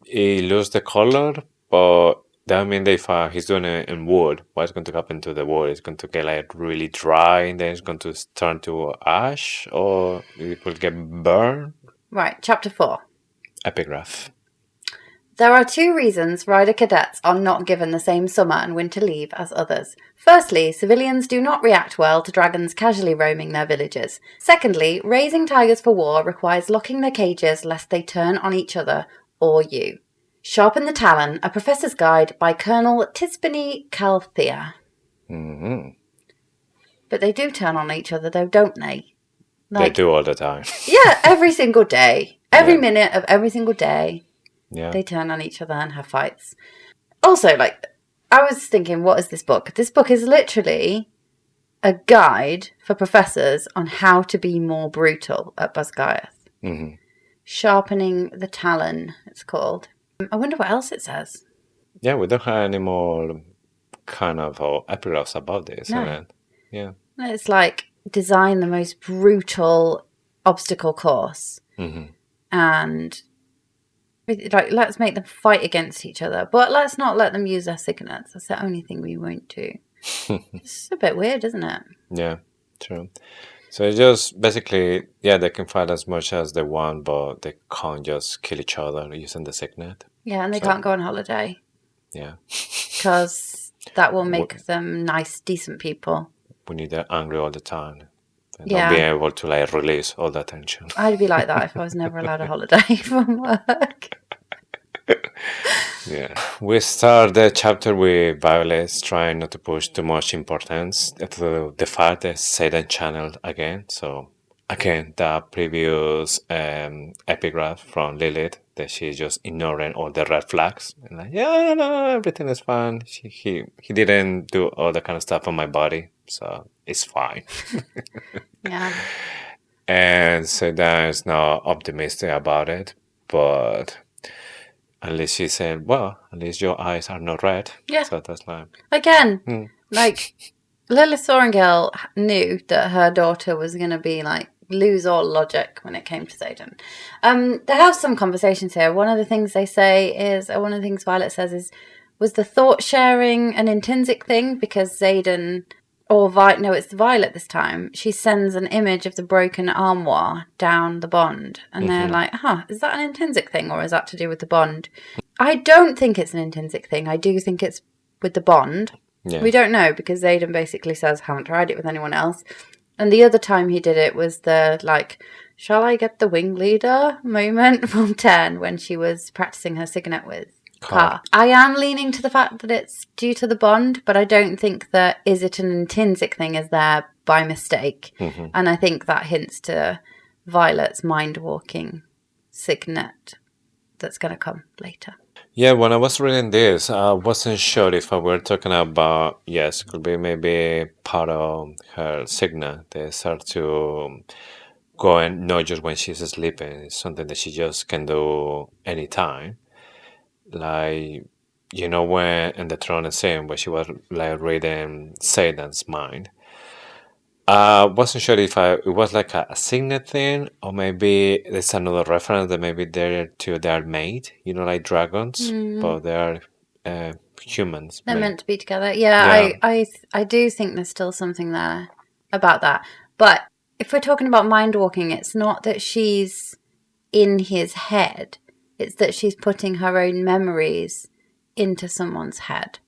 Speaker 3: he loses the color, but that means that if he's doing it in wood, what's going to happen to the wood? It's going to get really dry, and then it's going to turn to ash, or it will get burned.
Speaker 1: Right, chapter 4.
Speaker 3: Epigraph.
Speaker 1: There are 2 reasons rider cadets are not given the same summer and winter leave as others. Firstly, civilians do not react well to dragons casually roaming their villages. Secondly, raising tigers for war requires locking their cages lest they turn on each other or you. Sharpen the Talon, a professor's guide by Colonel Tispany Calthea.
Speaker 3: Mm-hmm.
Speaker 1: But they do turn on each other though, don't they?
Speaker 3: They do all the time.
Speaker 1: Yeah, every single day. Every minute of every single day.
Speaker 3: Yeah.
Speaker 1: They turn on each other and have fights. Also, like, I was thinking, what is this book? This book is literally a guide for professors on how to be more brutal at Basgiath.
Speaker 3: Mm-hmm.
Speaker 1: Sharpening the Talon, it's called. I wonder what else it says.
Speaker 3: Yeah, we don't have any more kind of epigraphs about this,
Speaker 1: No.
Speaker 3: isn't it? Yeah.
Speaker 1: It's like, design the most brutal obstacle course.
Speaker 3: Mm-hmm.
Speaker 1: And, like, let's make them fight against each other. But let's not let them use their signets. That's the only thing we won't do. It's a bit weird, isn't it?
Speaker 3: Yeah, true. So it's just basically, yeah, they can fight as much as they want, but they can't just kill each other using the signet.
Speaker 1: Yeah, and they can't go on holiday.
Speaker 3: Yeah.
Speaker 1: Because that will make them nice, decent people.
Speaker 3: We need them angry all the time. And
Speaker 1: Yeah.
Speaker 3: not being able to like release all that tension.
Speaker 1: I'd be like that if I was never allowed a holiday from work.
Speaker 3: Yeah. We start the chapter with Violet trying not to push too much importance to the fact that Xaden channeled again. So again, the previous epigraph from Lilith that she's just ignoring all the red flags and like, yeah, no, everything is fine. He didn't do all that kind of stuff on my body, so it's fine.
Speaker 1: Yeah.
Speaker 3: And Xaden is not optimistic about it, but at least she said, well, at least your eyes are not red.
Speaker 1: Yeah.
Speaker 3: So that's like...
Speaker 1: Again, like, Lilith Sorrengill knew that her daughter was going to be, like, lose all logic when it came to Xaden. They have some conversations here. One of the things they say is, one of the things Violet says is, was the thought sharing an intrinsic thing? Because Xaden... no, it's Violet this time. She sends an image of the broken armoire down the bond. And they're like, is that an intrinsic thing or is that to do with the bond? I don't think it's an intrinsic thing. I do think it's with the bond.
Speaker 3: Yeah.
Speaker 1: We don't know because Xaden basically says, haven't tried it with anyone else. And the other time he did it was the, like, shall I get the wing leader moment from 10 when she was practicing her signet with Car. I am leaning to the fact that it's due to the bond, but I don't think that is it an intrinsic thing is there by mistake.
Speaker 3: Mm-hmm.
Speaker 1: And I think that hints to Violet's mind-walking signet that's going to come later.
Speaker 3: Yeah, when I was reading this, I wasn't sure if I were talking about, yes, it could be maybe part of her signet. They start to go and not just when she's sleeping. It's something that she just can do anytime. Like, you know, when in the throne scene where she was like reading Xaden's mind. I wasn't sure if it was like a signet thing or maybe there's another reference that maybe they're made, you know, like dragons, but they are humans.
Speaker 1: They're
Speaker 3: made.
Speaker 1: meant to be together. Yeah. I do think there's still something there about that. But if we're talking about mind walking, it's not that she's in his head. It's that she's putting her own memories into someone's head.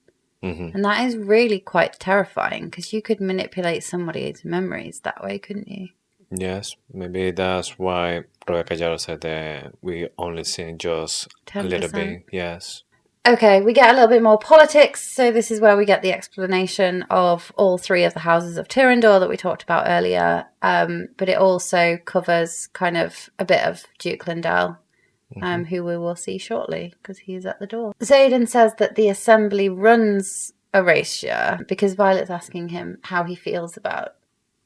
Speaker 3: Mm-hmm.
Speaker 1: And that is really quite terrifying because you could manipulate somebody's memories that way, couldn't you?
Speaker 3: Yes, maybe that's why Rebecca Yarrow said that we only see just
Speaker 1: 10%.
Speaker 3: a little bit. Yes.
Speaker 1: Okay, we get a little bit more politics. So this is where we get the explanation of all 3 of the houses of Tyrrendor that we talked about earlier. But it also covers kind of a bit of Duke Lindell. Who we will see shortly because he is at the door. Xaden says that the assembly runs Erasure because Violet's asking him how he feels about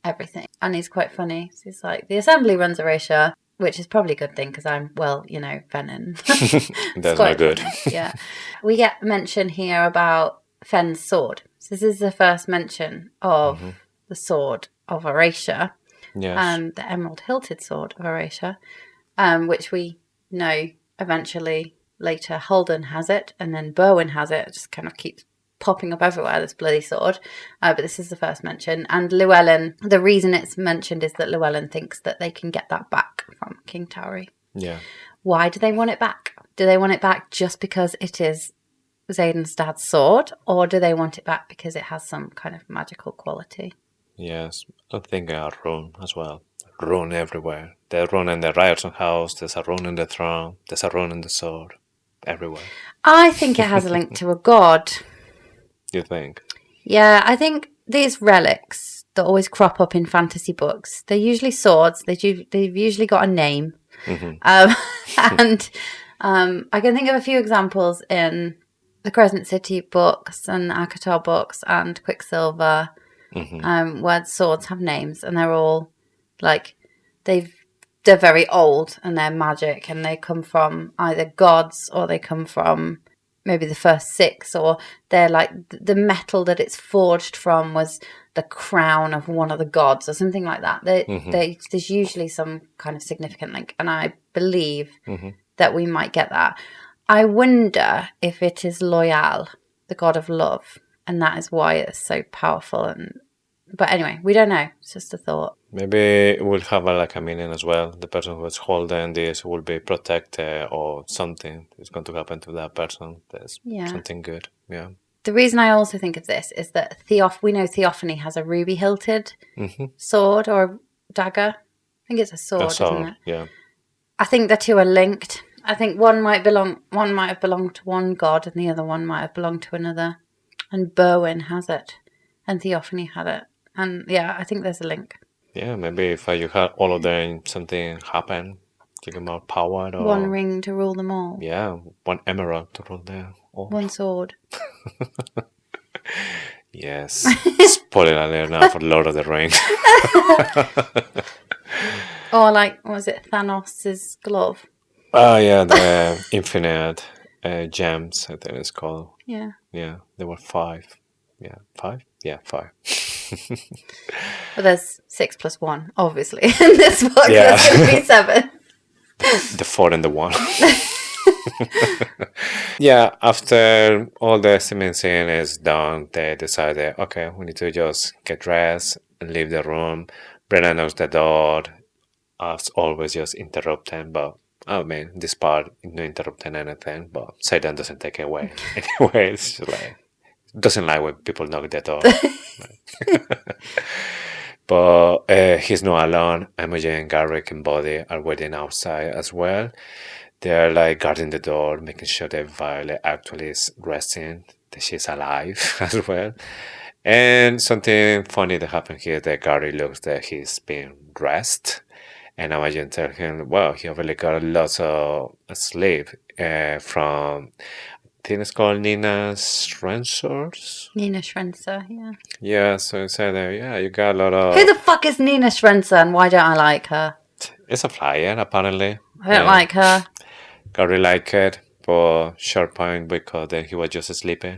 Speaker 1: everything. And he's quite funny. So he's like, the assembly runs Erasure, which is probably a good thing because I'm, well, you know, Venin.
Speaker 3: That's not good.
Speaker 1: Yeah. We get mention here about Fenn's sword. So this is the first mention of the sword of Erasure.
Speaker 3: Yes.
Speaker 1: The emerald-hilted sword of Erasure, which we know eventually later Holden has it and then Berwyn has it. It just kind of keeps popping up everywhere, this bloody sword. But this is the first mention. And Llewellyn, the reason it's mentioned is that Llewellyn thinks that they can get that back from King Tauri.
Speaker 3: Yeah.
Speaker 1: Why do they want it back? Do they want it back just because it is Xaden's dad's sword, or do they want it back because it has some kind of magical quality?
Speaker 3: Yes, I'm thinking a rune as well. Rune everywhere. There's a rune in the Ryerson house, there's a rune in the throne, there's a rune in the sword. Everywhere.
Speaker 1: I think it has a link to a god.
Speaker 3: You think?
Speaker 1: Yeah, I think these relics that always crop up in fantasy books, they're usually swords. They've usually got a name.
Speaker 3: Mm-hmm.
Speaker 1: And I can think of a few examples in the Crescent City books and Akatar books and Quicksilver, where swords have names, and they're all like they're very old and they're magic, and they come from either gods or they come from maybe the first six, or they're like the metal that it's forged from was the crown of one of the gods or something like that. There's usually some kind of significant link, and I believe that we might get that. I wonder if it is Loyal, the god of love, and that is why it's so powerful. But anyway, we don't know. It's just a thought.
Speaker 3: Maybe it will have a meaning as well. The person who is holding this will be protected, or something is going to happen to that person. There's something good. Yeah.
Speaker 1: The reason I also think of this is that we know Theophany has a ruby-hilted sword or dagger. I think it's a sword, isn't it?
Speaker 3: Yeah.
Speaker 1: I think the two are linked. I think one might have belonged to one god, and the other one might have belonged to another. And Berwyn has it, and Theophany had it, and yeah, I think there's a link.
Speaker 3: Yeah, maybe if you had all of them, something happen, give them more power. Or
Speaker 1: one ring to rule them all.
Speaker 3: Yeah, one emerald to rule them all.
Speaker 1: One sword.
Speaker 3: Yes. Spoiler alert now for Lord of the Rings.
Speaker 1: Or like, was it Thanos' glove?
Speaker 3: Oh, yeah, the infinite gems, I think it's called.
Speaker 1: Yeah.
Speaker 3: Yeah, there were 5. Yeah, 5? Yeah, 5.
Speaker 1: Well, there's 6 plus 1, obviously. In this book,
Speaker 3: Yeah.
Speaker 1: there's going to be 7.
Speaker 3: The 4 and the 1. Yeah, after all the cement scene is done, they decided, okay, we need to just get dressed and leave the room. Brenna knocks the door, as always, just interrupting, but I mean, this part, no interrupting anything, but Xaden doesn't take it away. Anyway, it's just like, doesn't like when people knock the door. But he's not alone. Imogen and Garrick and Body are waiting outside as well. They're like guarding the door, making sure that Violet actually is resting, that she's alive as well. And something funny that happened here, that Gary looks that he's being dressed. And Imogen tells him, well, he already got lots of sleep from, I think it's called Nina Schrenzer.
Speaker 1: Nina Schrenzer, yeah.
Speaker 3: Yeah, so he said, yeah, you got a lot of...
Speaker 1: Who the fuck is Nina Schrenzer, and why don't I like her?
Speaker 3: It's a flyer, apparently.
Speaker 1: I don't like her.
Speaker 3: Gary liked it for short point because then he was just sleeping.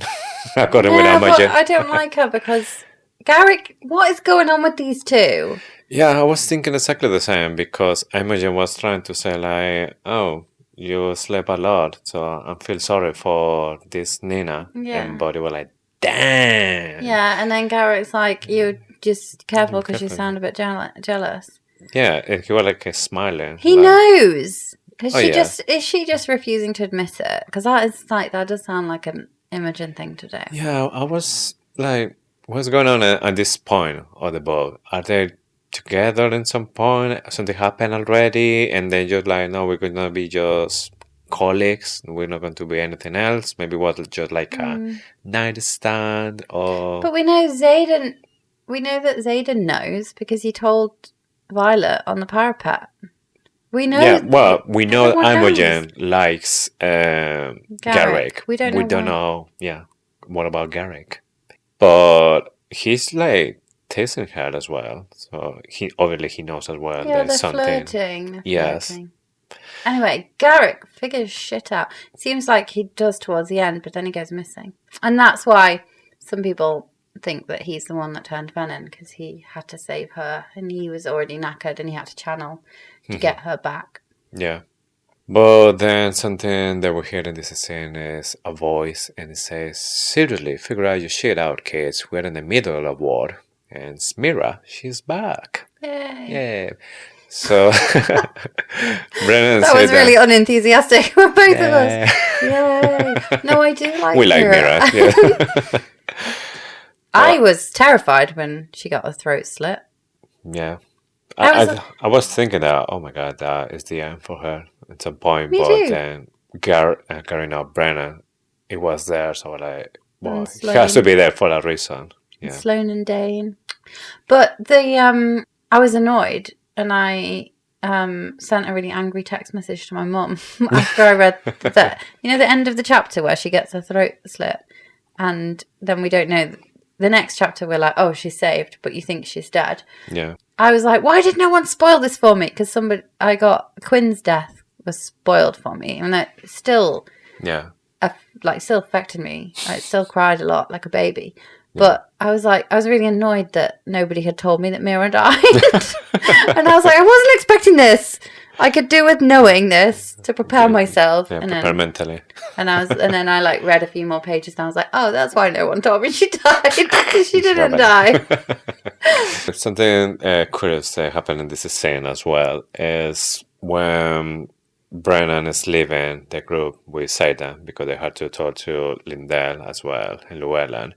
Speaker 3: According with Imogen.
Speaker 1: I don't like her because... Garrick, what is going on with these two?
Speaker 3: Yeah, I was thinking exactly the same because Imogen was trying to say like, oh, you sleep a lot, so I feel sorry for this Nina.
Speaker 1: Yeah.
Speaker 3: And Body were like, damn.
Speaker 1: Yeah, and then Garrick's like, you're just careful because you sound a bit jealous.
Speaker 3: Yeah, and he was like smiling.
Speaker 1: He
Speaker 3: like,
Speaker 1: knows. Because
Speaker 3: yeah.
Speaker 1: is she just refusing to admit it? Because that does sound like an Imogen thing to do.
Speaker 3: Yeah, I was like, what's going on at this point of the boat? Are they together in some point? Something happened already? And then just like, no, we're going to be just colleagues. We're not going to be anything else. Maybe what just like a nightstand or...
Speaker 1: But we know that Xaden knows because he told Violet on the parapet. We know.
Speaker 3: Yeah, well, we know
Speaker 1: Imogen
Speaker 3: Imogen likes Garrick.
Speaker 1: We don't know.
Speaker 3: Yeah, what about Garrick? But he's like tasting her as well, so he knows as well.
Speaker 1: Yeah,
Speaker 3: there's
Speaker 1: they're
Speaker 3: something.
Speaker 1: flirting.
Speaker 3: Yes.
Speaker 1: Flirting. Anyway, Garrick figures shit out. Seems like he does towards the end, but then he goes missing, and that's why some people think that he's the one that turned Venin, because he had to save her, and he was already knackered, and he had to channel to get her back.
Speaker 3: Yeah. But then something that we're hearing this scene is a voice, and it says, seriously, figure out your shit out, kids. We're in the middle of war. And Smira, she's back.
Speaker 1: Yay.
Speaker 3: Yeah. So Brennan
Speaker 1: That
Speaker 3: said
Speaker 1: was really unenthusiastic for both of us.
Speaker 3: Yeah.
Speaker 1: Yay. No, I do like
Speaker 3: We like
Speaker 1: Mira.
Speaker 3: Mira. Yeah.
Speaker 1: I was terrified when she got her throat slit.
Speaker 3: Yeah.
Speaker 1: That was
Speaker 3: I was thinking that, oh my god, that is the end for her at some point.
Speaker 1: Me
Speaker 3: but
Speaker 1: too.
Speaker 3: then Garina Brennan, it was there, so like, well,
Speaker 1: And
Speaker 3: he has to
Speaker 1: Sloane.
Speaker 3: be there for a reason. Yeah.
Speaker 1: Sloane and Dane. But I was annoyed, and I sent a really angry text message to my mum after I read that. You know, the end of the chapter where she gets her throat slit, and then we don't know. The next chapter, we're like, oh, she's saved, but you think she's dead.
Speaker 3: Yeah.
Speaker 1: I was like, why did no one spoil this for me? Because I got Quinn's death was spoiled for me, and that still,
Speaker 3: Yeah.
Speaker 1: still affected me. I still cried a lot, like a baby. But I was really annoyed that nobody had told me that Mira died. And I was like, I wasn't expecting this. I could do with knowing this to prepare myself.
Speaker 3: Yeah,
Speaker 1: and
Speaker 3: prepare mentally.
Speaker 1: And then I like read a few more pages and I was like, oh, that's why no one told me she died. She didn't die.
Speaker 3: Something curious that happened in this scene as well is when Brennan is leaving the group with Xaden because they had to talk to Lindell as well and Llewellyn.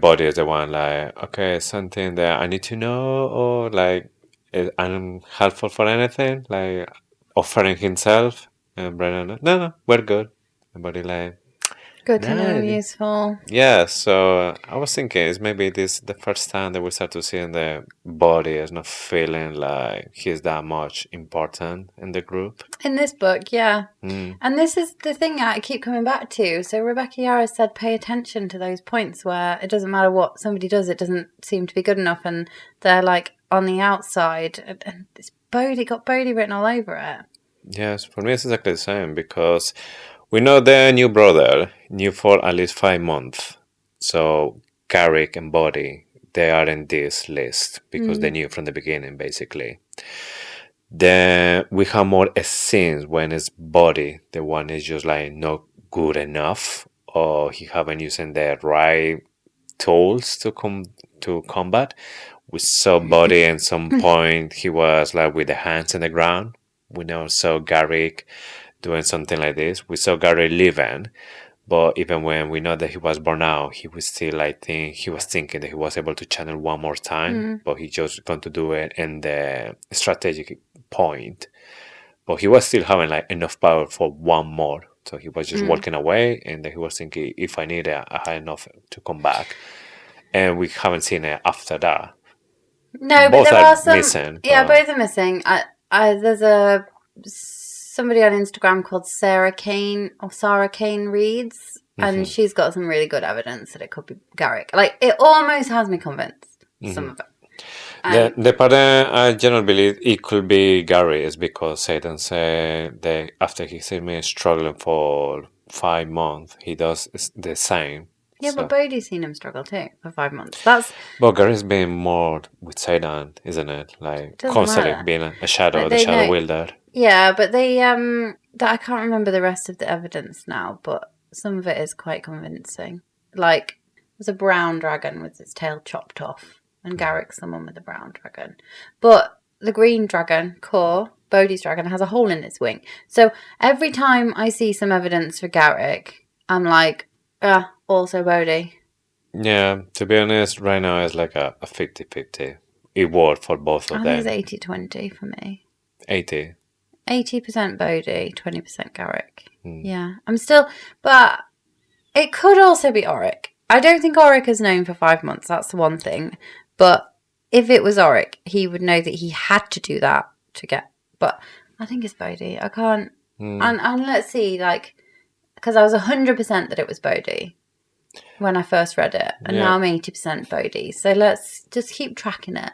Speaker 3: Body is the one like, okay, something that I need to know, or like I'm helpful for anything, like offering himself. And Brennan, no, we're good. And Body like,
Speaker 1: Good to know, useful.
Speaker 3: yeah. So I was thinking, is maybe this the first time that we start to see the Body is not feeling like he's that much important in the group.
Speaker 1: In this book, yeah. And this is the thing I keep coming back to. So Rebecca Yarros said pay attention to those points where it doesn't matter what somebody does, it doesn't seem to be good enough, and they're like on the outside. And it's got Bodhi written all over it.
Speaker 3: Yes, for me it's exactly the same, because we know their new brother, new for at least 5 months. So Garrick and Body, they are in this list because they knew from the beginning, basically. Then we have more scenes when it's Body, the one is just like not good enough, or he haven't using the right tools to combat. We saw Body at some point he was like with the hands in the ground. We now saw Garrick doing something like this. We saw Gary leaving, but even when we know that he was born out, he was still, I think, he was thinking that he was able to channel one more time, but he just going to do it in the strategic point. But he was still having like enough power for one more, so he was just walking away, and then he was thinking, if I need it, I have enough to come back. And we haven't seen it after that.
Speaker 1: No,
Speaker 3: Both
Speaker 1: but there are some
Speaker 3: missing.
Speaker 1: Yeah, both are missing. There's somebody on Instagram called Sarah Kane Reads, and she's got some really good evidence that it could be Garrick. Like, it almost has me convinced, some of it.
Speaker 3: The part I generally believe it could be Gary is because Xaden said that after he's been struggling for 5 months, he does the same.
Speaker 1: Yeah,
Speaker 3: So-
Speaker 1: but Bodhi's seen him struggle too for 5 months. That's
Speaker 3: But Gary's been more with Xaden, isn't it? Like
Speaker 1: Doesn't
Speaker 3: constantly
Speaker 1: matter.
Speaker 3: being a shadow,
Speaker 1: But
Speaker 3: the
Speaker 1: they
Speaker 3: shadow
Speaker 1: know-
Speaker 3: wielder.
Speaker 1: yeah, but they I can't remember the rest of the evidence now, but some of it is quite convincing. Like, there's a brown dragon with its tail chopped off, and Garrick's the one with the brown dragon. But the green dragon, Bodhi's dragon, has a hole in its wing. So every time I see some evidence for Garrick, I'm like, also Bodhi.
Speaker 3: Yeah, to be honest, right now it's like a 50-50. It worked for both
Speaker 1: I
Speaker 3: of
Speaker 1: think
Speaker 3: them.
Speaker 1: it's 80-20 for me.
Speaker 3: 80.
Speaker 1: 80% Bodhi, 20% Garrick. Yeah. But it could also be Auric. I don't think Auric is known for 5 months. That's the one thing. But if it was Auric, he would know that he had to do that to get. But I think it's Bodhi. I can't. And let's see, like, because I was 100% that it was Bodhi when I first read it, and now I'm 80% Bodhi. So let's just keep tracking it,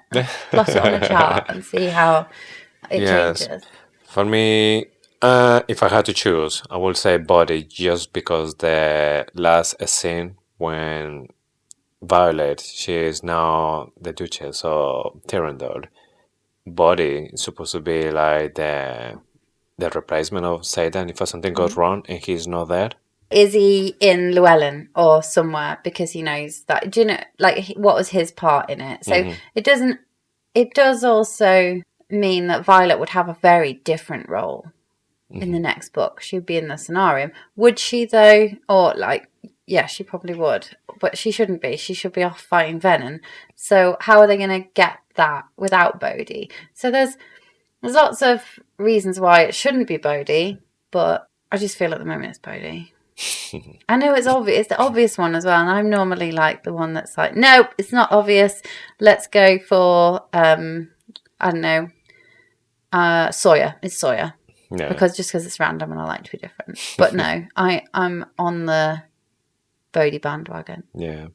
Speaker 1: plot it on a chart, and see how it changes.
Speaker 3: For me, if I had to choose, I would say Body, just because the last scene when Violet, she is now the Duchess of Tyrandor. Body is supposed to be like the replacement of Xaden if something goes wrong and he's not there.
Speaker 1: Is he in Llewellyn or somewhere because he knows that? Do you know, like, what was his part in it? So it does also mean that Violet would have a very different role in the next book. She'd be in the scenario. Would she, though? Or, like, yeah, she probably would. But she shouldn't be. She should be off fighting Venin. So how are they going to get that without Bodhi? So there's lots of reasons why it shouldn't be Bodhi, but I just feel at the moment it's Bodhi. I know it's obvious. It's the obvious one as well. And I'm normally like the one that's like, nope, it's not obvious. Let's go for, I don't know, Sawyer. It's Sawyer.
Speaker 3: Yeah.
Speaker 1: Because it's random and I like to be different. But no, I'm on the Bodhi bandwagon.
Speaker 3: Yeah.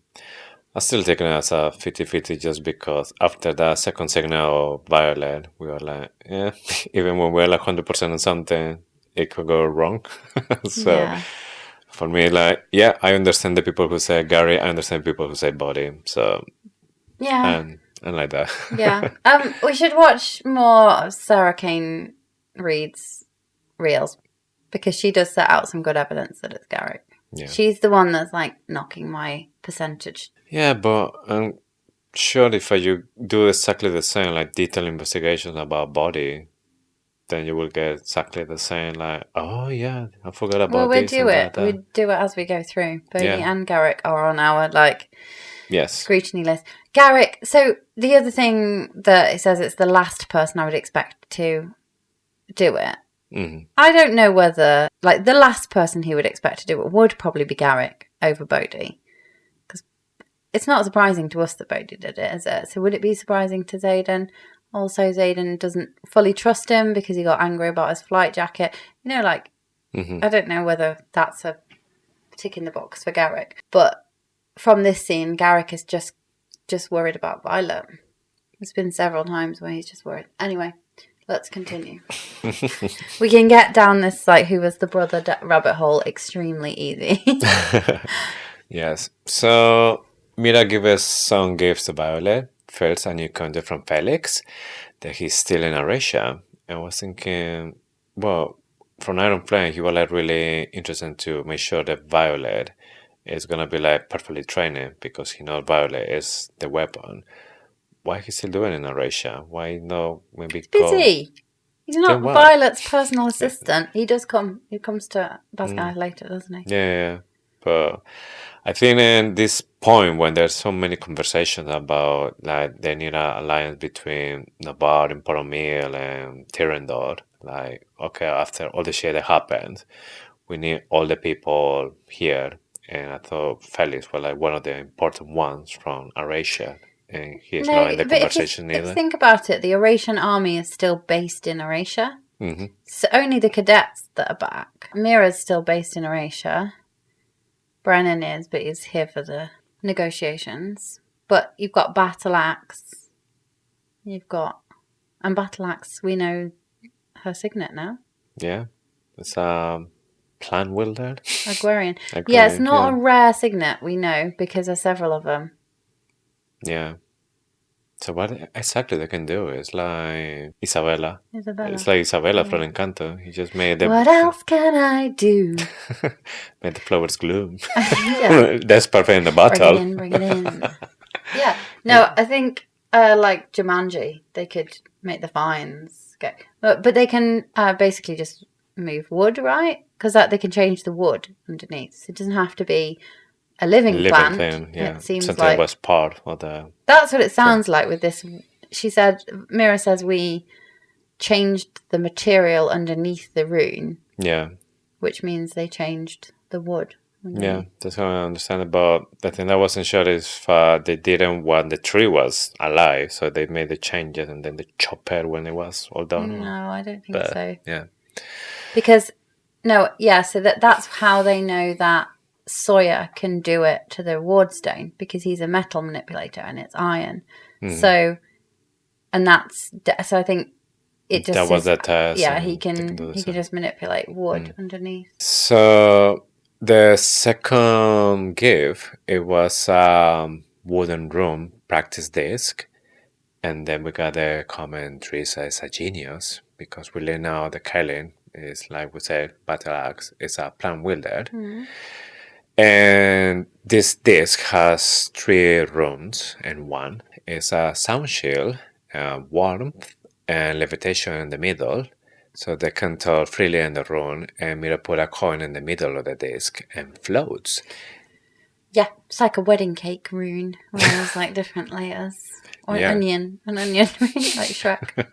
Speaker 3: I'm still taking it as a 50-50 just because after that second segment of Violet, we were like, yeah, even when we're like 100% on something, it could go wrong. So
Speaker 1: Yeah.
Speaker 3: for me, like, yeah, I understand the people who say Gary, I understand people who say Bodhi. So,
Speaker 1: Yeah.
Speaker 3: and like that.
Speaker 1: Yeah. We should watch more of Sarah Kane Reed's reels because she does set out some good evidence that it's Garrick.
Speaker 3: Yeah.
Speaker 1: She's the one that's like knocking my percentage.
Speaker 3: Yeah, but I'm sure if you do exactly the same, like detailed investigations about Bodhi, then you will get exactly the same, like, oh yeah, I forgot about
Speaker 1: Well, we
Speaker 3: this.
Speaker 1: do it.
Speaker 3: That.
Speaker 1: We do it as we go through. Bodhi
Speaker 3: Yeah.
Speaker 1: and Garrick are on our like
Speaker 3: Yes.
Speaker 1: scrutiny list. Garrick. So the other thing that it says it's the last person I would expect to do it.
Speaker 3: Mm-hmm.
Speaker 1: I don't know whether like the last person he would expect to do it would probably be Garrick over Bodhi. Because it's not surprising to us that Bodhi did it, is it? So would it be surprising to Xaden? Also, Xaden doesn't fully trust him because he got angry about his flight jacket. You know, like, I don't know whether that's a tick in the box for Garrick. But from this scene, Garrick is just worried about Violet. There's been several times where he's just worried. Anyway, let's continue. We can get down this, like, who was the brother rabbit hole extremely easy.
Speaker 3: Yes. So, Mira gives us some gifts to Violet. First, a new content from Felix that he's still in Aurasia. And I was thinking, well, from Iron Flame, he was like really interested to make sure that Violet is gonna be like perfectly trained because he knows Violet is the weapon. Why is he still doing it in Aurasia? Why not maybe
Speaker 1: Busy. He's not
Speaker 3: Doing what?
Speaker 1: Violet's personal assistant. He does come. He comes to Basgai later, doesn't he?
Speaker 3: Yeah. But I think in this point when there's so many conversations about like they need an alliance between Navarre and Poromil and Tyrendor, like, okay, after all the shit that happened, we need all the people here. And I thought Felix was like one of the important ones from Aurasia. And he's not in the conversation
Speaker 1: if you
Speaker 3: either.
Speaker 1: think about it, the Eurasian army is still based in Eurasia.
Speaker 3: Mm-hmm.
Speaker 1: So only the cadets that are back. Mira's still based in Eurasia. Brennan is, but he's here for the negotiations. But you've got Battle Axe. And Battle Axe, we know her signet now.
Speaker 3: Yeah. It's plan wielder.
Speaker 1: Aguarian. Yeah, it's not a rare signet, we know, because there's several of them.
Speaker 3: Yeah. So what exactly they can do is like Isabella.
Speaker 1: Isabella.
Speaker 3: It's like Isabella from Encanto. He just made the
Speaker 1: What else can I do?
Speaker 3: made the flowers bloom.
Speaker 1: Yeah.
Speaker 3: That's perfect in the bottle.
Speaker 1: Bring it in. Yeah. No, I think like Jumanji, they could make the vines go. But they can basically just move wood, right? Because they can change the wood underneath. So it doesn't have to be a living plant.
Speaker 3: Thing, yeah.
Speaker 1: It seems
Speaker 3: something
Speaker 1: like
Speaker 3: was part of the.
Speaker 1: That's what it sounds like with this. She said, Mira says we changed the material underneath the rune.
Speaker 3: Yeah.
Speaker 1: Which means they changed the wood.
Speaker 3: Yeah, that's how I understand it. But the thing I wasn't sure is they didn't want the tree was alive, so they made the changes and then they chop it when it was all done.
Speaker 1: No, I don't think so.
Speaker 3: Yeah.
Speaker 1: Because, so that's how they know that Sawyer can do it to the wardstone, because he's a metal manipulator and it's iron. So I think it just
Speaker 3: that was the test.
Speaker 1: Yeah, he can just manipulate wood underneath.
Speaker 3: So the second gift, it was wooden room practice desk, and then we got the commentary says a genius, because we learn now the Kaelin is, like we said, battle axe is a plant wielder. And this disc has 3 rooms, and one is a sound shield, warmth, and levitation in the middle, so they can talk freely in the room, and Mira put a coin in the middle of the disc and floats.
Speaker 1: Yeah, it's like a wedding cake rune, where there's like different layers. Or
Speaker 3: Yeah.
Speaker 1: an onion rune, like Shrek.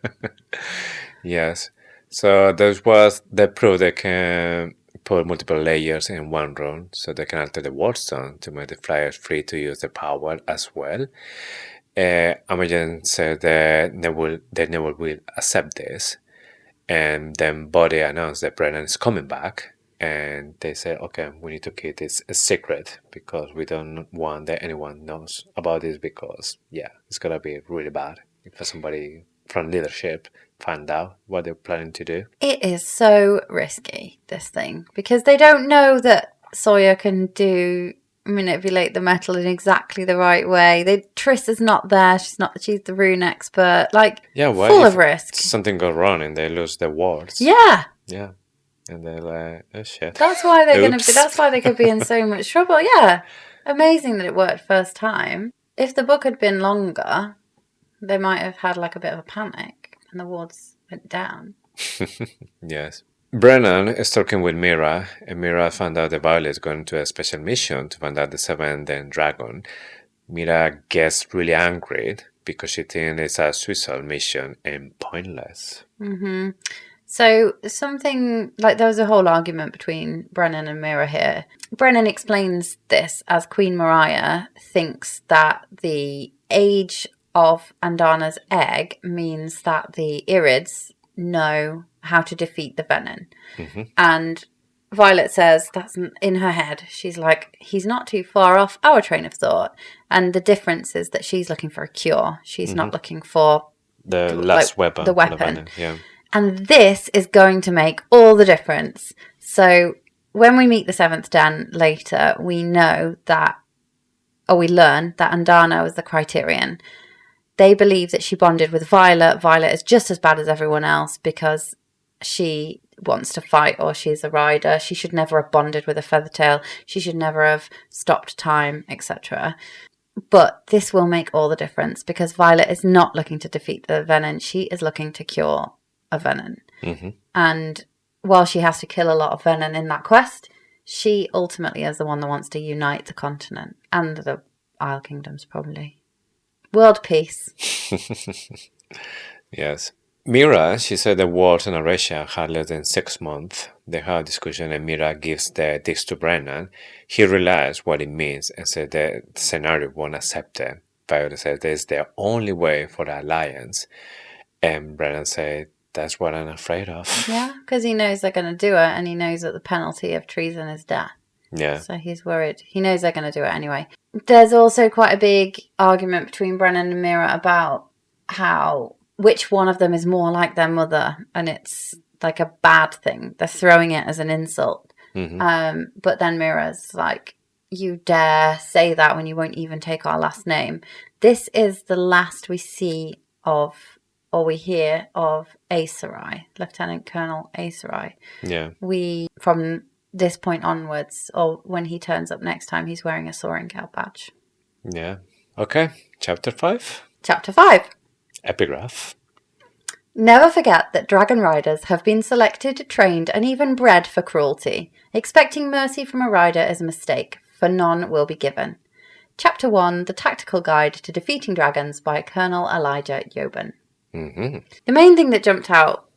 Speaker 3: Yes. So this was the proof they can put multiple layers in one room, so they can alter the wordstone to make the flyers free to use the power as well. Imogen said that they never will accept this, and then Body announced that Brennan is coming back, and they said, okay, we need to keep this a secret because we don't want that anyone knows about this, because it's gonna be really bad if somebody from leadership find out what they're planning to do.
Speaker 1: It is so risky, this thing, because they don't know that Sawyer can manipulate the metal in exactly the right way. Triss is not there. She's the rune expert. Full of risk.
Speaker 3: Something goes wrong and they lose their wards.
Speaker 1: Yeah.
Speaker 3: Yeah. And they're like, oh shit.
Speaker 1: That's why that's why they could be in so much trouble. Yeah. Amazing that it worked first time. If the book had been longer, they might have had like a bit of a panic and the wards went down.
Speaker 3: Yes. Brennan is talking with Mira, and Mira found out that Violet is going to a special mission to find out the seventh dragon. Mira gets really angry because she thinks it's a suicide mission and pointless.
Speaker 1: Mm-hmm. So something like there was a whole argument between Brennan and Mira here. Brennan explains this as Queen Mariah thinks that the age of Andana's egg means that the Irids know how to defeat the Venin.
Speaker 3: Mm-hmm.
Speaker 1: And Violet says that's in her head. She's like, he's not too far off our train of thought. And the difference is that she's looking for a cure. She's not looking for
Speaker 3: the last weapon.
Speaker 1: The weapon.
Speaker 3: The Venin, yeah.
Speaker 1: And this is going to make all the difference. So when we meet the Seventh Den later, we learn that Andana was the Criterion. They believe that she bonded with Violet. Violet is just as bad as everyone else because she wants to fight or she's a rider. She should never have bonded with a Feathertail. She should never have stopped time, etc. But this will make all the difference because Violet is not looking to defeat the Venin. She is looking to cure a Venin.
Speaker 3: Mm-hmm.
Speaker 1: And while she has to kill a lot of Venin in that quest, she ultimately is the one that wants to unite the continent and the Isle Kingdoms, probably. World peace.
Speaker 3: Yes. Mira, she said the wars in Arecia had less than 6 months. They had a discussion and Mira gives the disc to Brennan. He realized what it means and said the scenario won't accept it. Violet said this is the only way for the alliance. And Brennan said, that's what I'm afraid of.
Speaker 1: Yeah, because he knows they're going to do it and he knows that the penalty of treason is death.
Speaker 3: Yeah.
Speaker 1: So he's worried. He knows they're going to do it anyway. There's also quite a big argument between Brennan and Mira about which one of them is more like their mother, and it's like a bad thing. They're throwing it as an insult.
Speaker 3: Mm-hmm.
Speaker 1: But then Mira's like, you dare say that when you won't even take our last name. This is the last we see of, or we hear of Aeserai, Lieutenant Colonel Aeserai.
Speaker 3: Yeah.
Speaker 1: From this point onwards, or when he turns up next time, he's wearing a Soaringale badge.
Speaker 3: Yeah. Okay. Chapter 5.
Speaker 1: Chapter 5.
Speaker 3: Epigraph.
Speaker 1: Never forget that dragon riders have been selected, trained, and even bred for cruelty. Expecting mercy from a rider is a mistake, for none will be given. Chapter 1, The Tactical Guide to Defeating Dragons by Colonel Elijah Yoban.
Speaker 3: Mm-hmm.
Speaker 1: The main thing that jumped out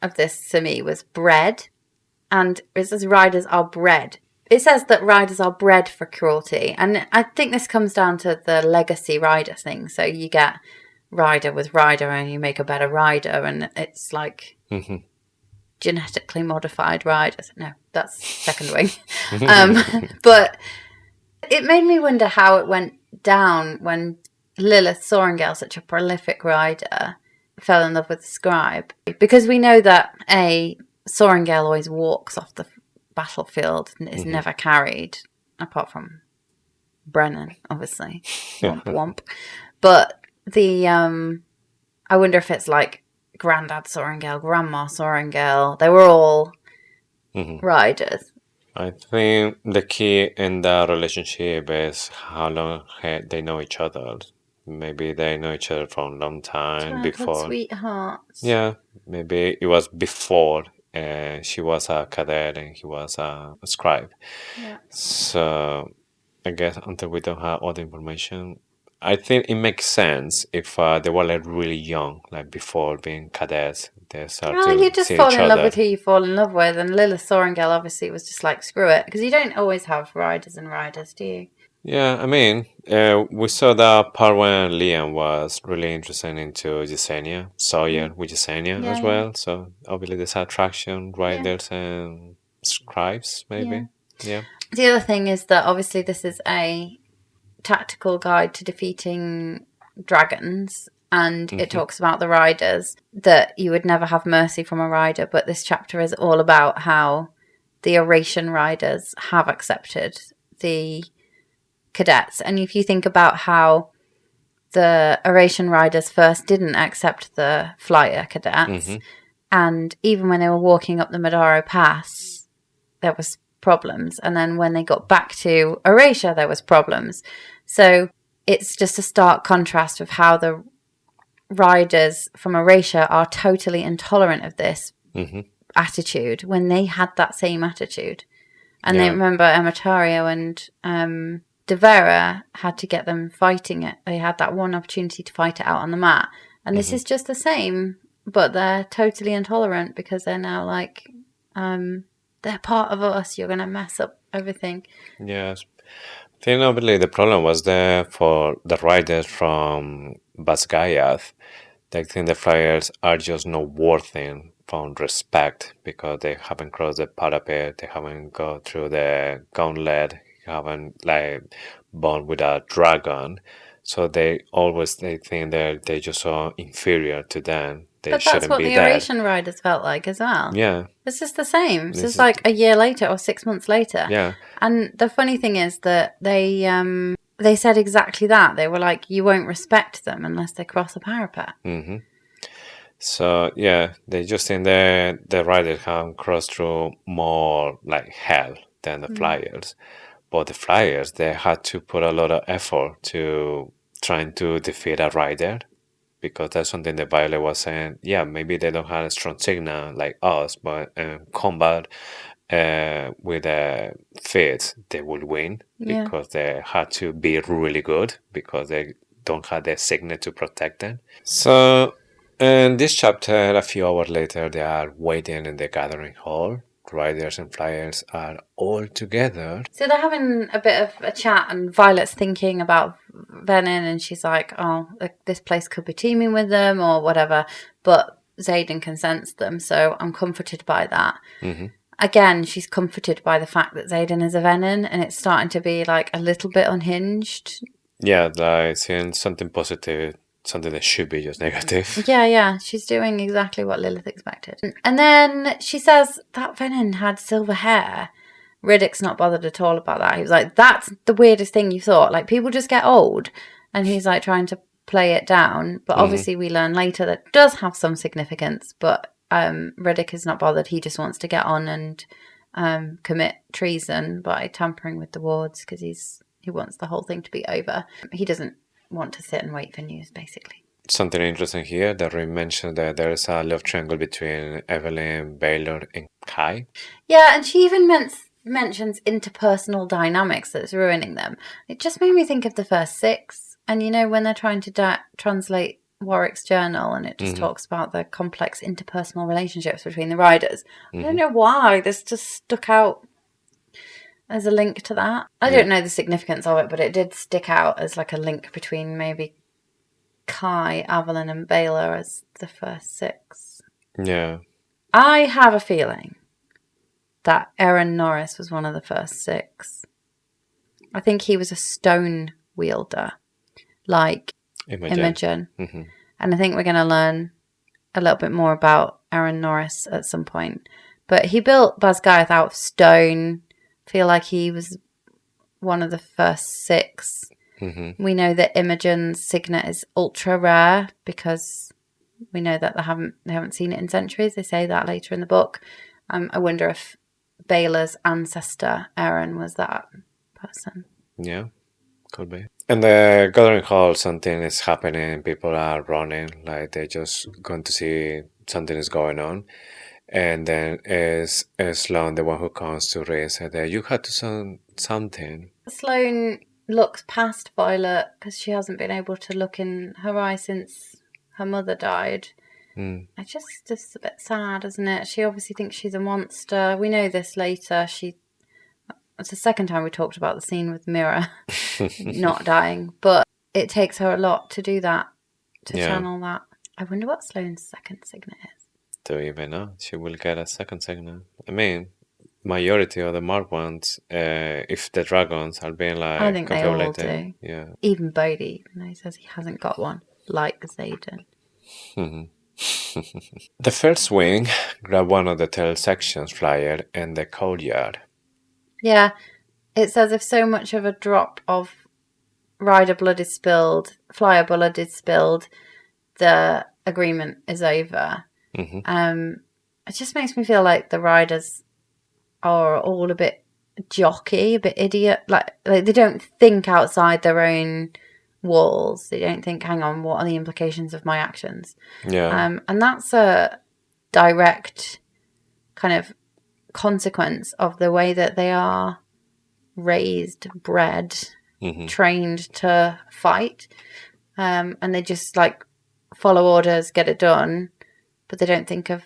Speaker 1: of this to me was bred, and it says riders are bred. It says that riders are bred for cruelty, and I think this comes down to the legacy rider thing. So you get rider with rider and you make a better rider, and it's like genetically modified riders. No, that's second wing. But it made me wonder how it went down when Lilith Soaringale, such a prolific rider, fell in love with the scribe, because we know that Soaringale always walks off the battlefield and is never carried, apart from Brennan, obviously. Womp womp. But I wonder if it's like Grandad Soaringale, Grandma Soaringale. They were all riders.
Speaker 3: I think the key in the relationship is how long they know each other. Maybe they know each other for a long time before.
Speaker 1: Sweethearts.
Speaker 3: Yeah, maybe it was before she was a cadet and he was a scribe.
Speaker 1: Yeah.
Speaker 3: So I guess until we don't have all the information, I think it makes sense if they were like really young, like before being cadets, they start
Speaker 1: Well,
Speaker 3: to
Speaker 1: you just
Speaker 3: see
Speaker 1: fall
Speaker 3: each
Speaker 1: in love
Speaker 3: other.
Speaker 1: with who you fall in love with, and Lilith Sorengale obviously was just like, screw it, because you don't always have riders and riders, do you?
Speaker 3: Yeah, I mean, we saw that part when Liam was really interested into Yesenia, Sawyer with Yesenia as well. So obviously there's attraction, riders and scribes, maybe. Yeah.
Speaker 1: The other thing is that obviously this is a tactical guide to defeating dragons, and it talks about the riders, that you would never have mercy from a rider, but this chapter is all about how the Eurasian riders have accepted the cadets. And if you think about how the Eurasian riders first didn't accept the flyer cadets, and even when they were walking up the Madaro Pass, there was problems, and then when they got back to Eurasia, there was problems. So it's just a stark contrast of how the riders from Eurasia are totally intolerant of this attitude when they had that same attitude. And they remember Ematario and De Vera had to get them fighting it. They had that one opportunity to fight it out on the mat. And this is just the same, but they're totally intolerant because they're now like, they're part of us. You're going to mess up everything.
Speaker 3: Yes. I think obviously the problem was there for the riders from Basgayath. They think the flyers are just not worthy from respect because they haven't crossed the parapet, they haven't gone through the gauntlet, haven't like born with a dragon. So they think they're just so inferior to them. They
Speaker 1: But that's
Speaker 3: shouldn't
Speaker 1: what
Speaker 3: be
Speaker 1: the
Speaker 3: there.
Speaker 1: Eurasian riders felt like as well.
Speaker 3: Yeah.
Speaker 1: It's just the same. It's
Speaker 3: This
Speaker 1: just
Speaker 3: is-
Speaker 1: like a year later or 6 months later.
Speaker 3: Yeah.
Speaker 1: And the funny thing is that they said exactly that. They were like, you won't respect them unless they cross a parapet.
Speaker 3: So yeah, they just think the riders can cross through more like hell than the flyers. But the flyers, they had to put a lot of effort to trying to defeat a rider, because that's something that Violet was saying. Yeah, maybe they don't have a strong signal like us, but combat with feet, they will win because they had to be really good because they don't have the signet to protect them. So in this chapter, a few hours later, they are waiting in the gathering hall. Riders and flyers are all together.
Speaker 1: So they're having a bit of a chat, and Violet's thinking about Venin, and she's like, oh, this place could be teeming with them or whatever. But Xaden can sense them, so I'm comforted by that. Again, she's comforted by the fact that Xaden is a Venin, and it's starting to be like a little bit unhinged.
Speaker 3: Yeah, like seeing something positive, something that should be just negative.
Speaker 1: Yeah, she's doing exactly what Lilith expected. And then she says that Venin had silver hair. Riddick's not bothered at all about that. He was like, that's the weirdest thing you thought. Like, people just get old. And he's like trying to play it down. But obviously we learn later that it does have some significance. But Riddick is not bothered. He just wants to get on and commit treason by tampering with the wards because he wants the whole thing to be over. He doesn't want to sit and wait for news, basically.
Speaker 3: Something interesting here that we mentioned that there is a love triangle between Evelyn, Baylor, and Kai.
Speaker 1: Yeah, and she even mentions interpersonal dynamics that's ruining them. It just made me think of the first 6. And, you know, when they're trying to translate Warwick's journal, and it just talks about the complex interpersonal relationships between the riders. I don't know why. This just stuck out as a link to that. I don't know the significance of it, but it did stick out as like a link between maybe Kai, Avalon, and Baylor as the first 6.
Speaker 3: Yeah.
Speaker 1: I have a feeling that Eran Norris was one of the first 6. I think he was a stone wielder, like Imogen. And I think we're going to learn a little bit more about Eran Norris at some point. But he built Basgayath out of stone. Feel like he was one of the first 6. We know that Imogen's signet is ultra rare because we know that they haven't seen it in centuries. They say that later in the book. I wonder if Baylor's ancestor Eran was that person.
Speaker 3: Yeah, Could be. And the gathering hall, something is happening. People are running, like they're just going to see something is going on. And then is Sloan the one who comes to raise her there? You had to say something.
Speaker 1: Sloan looks past Violet because she hasn't been able to look in her eye since her mother died. It's just a bit sad, isn't it? She obviously thinks she's a monster. We know this later. It's the second time we talked about the scene with Mira not dying, but it takes her a lot to do that, to channel that. I wonder what Sloane's second signet is.
Speaker 3: Do you even know? She will get a second signet. I mean, majority of the marked ones, if the dragons are being like
Speaker 1: I think they all
Speaker 3: confabulated.
Speaker 1: do.
Speaker 3: Yeah.
Speaker 1: Even Bodhi, even though he says he hasn't got one, like Xaden.
Speaker 3: The first wing grabbed one of the tail sections flyer in the courtyard.
Speaker 1: Yeah, it's as if so much of a drop of rider blood is spilled, flyer blood is spilled, the agreement is over. It just makes me feel like the riders are all a bit jockey, a bit idiot. Like they don't think outside their own walls. They don't think, hang on, what are the implications of my actions?
Speaker 3: Yeah.
Speaker 1: And that's a direct kind of consequence of the way that they are raised, bred, trained to fight. And they just like follow orders, get it done, but they don't think of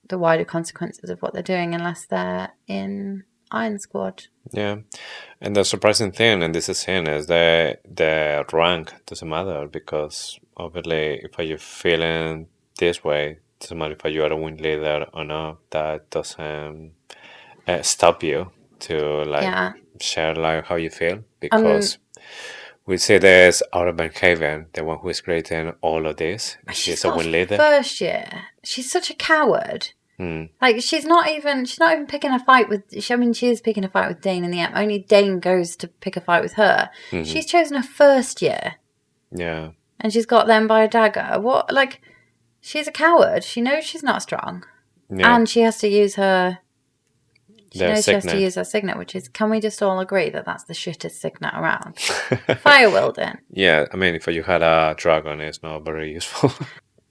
Speaker 1: the wider consequences of what they're doing unless they're in Iron Squad.
Speaker 3: Yeah. And the surprising thing in this scene is the rank doesn't matter, because obviously if you're feeling this way, it doesn't matter if you are a wing leader or not, that doesn't stop you to like share like how you feel, because we see there's Aura Beinhaven, the one who is creating all of this. She's a wing leader.
Speaker 1: First year, she's such a coward. Like she's not even picking a fight with. She is picking a fight with Dane in the end. Only Dane goes to pick a fight with her. She's chosen a first year.
Speaker 3: Yeah.
Speaker 1: And she's got them by a dagger. What? Like, she's a coward. She knows she's not strong, and she has to use her. She knows she has to use her signet, which is. Can we just all agree that that's the shittest signet around? Fire wielding.
Speaker 3: Yeah, I mean, if you had a dragon, it's not very useful.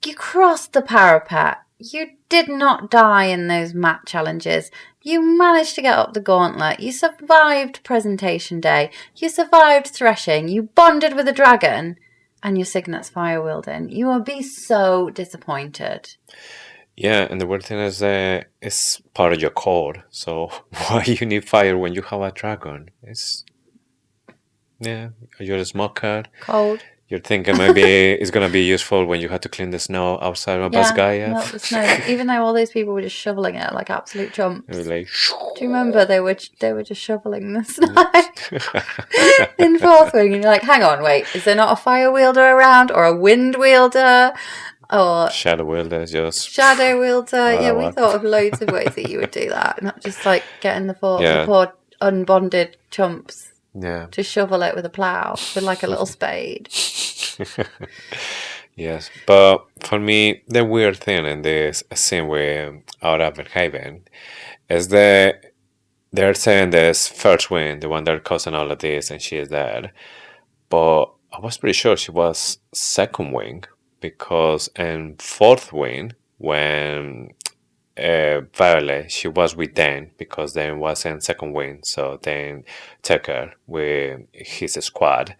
Speaker 1: You crossed the parapet. You did not die in those mat challenges. You managed to get up the gauntlet. You survived presentation day. You survived threshing. You bonded with a dragon. And your signet's fire wielding. You will be so disappointed.
Speaker 3: Yeah, and the weird thing is it's part of your core. So why you need fire when you have a dragon? You're a smoker.
Speaker 1: Cold.
Speaker 3: You're thinking maybe it's going to be useful when you had to clean the snow outside of Basgaia.
Speaker 1: Melt the snow. Even though all those people were just shoveling it like absolute chumps.
Speaker 3: Like,
Speaker 1: do you remember they were just shoveling the snow in fourth wing? And you're like, hang on, wait, is there not a fire wielder around or a wind wielder? Or
Speaker 3: shadow wielder, just
Speaker 1: shadow wielder. We thought of loads of ways that you would do that, not just like getting the poor unbonded chumps.
Speaker 3: Yeah.
Speaker 1: To shovel it with a plough, with like a little spade.
Speaker 3: Yes, but for me, the weird thing in this scene with Aura Beinhaven is that they're saying this first wing, the one that causing all of this, and she is dead. But I was pretty sure she was second wing, because in fourth wing, when Violet, she was with Dan, because Dan was in second wing, so Dan took her with his squad.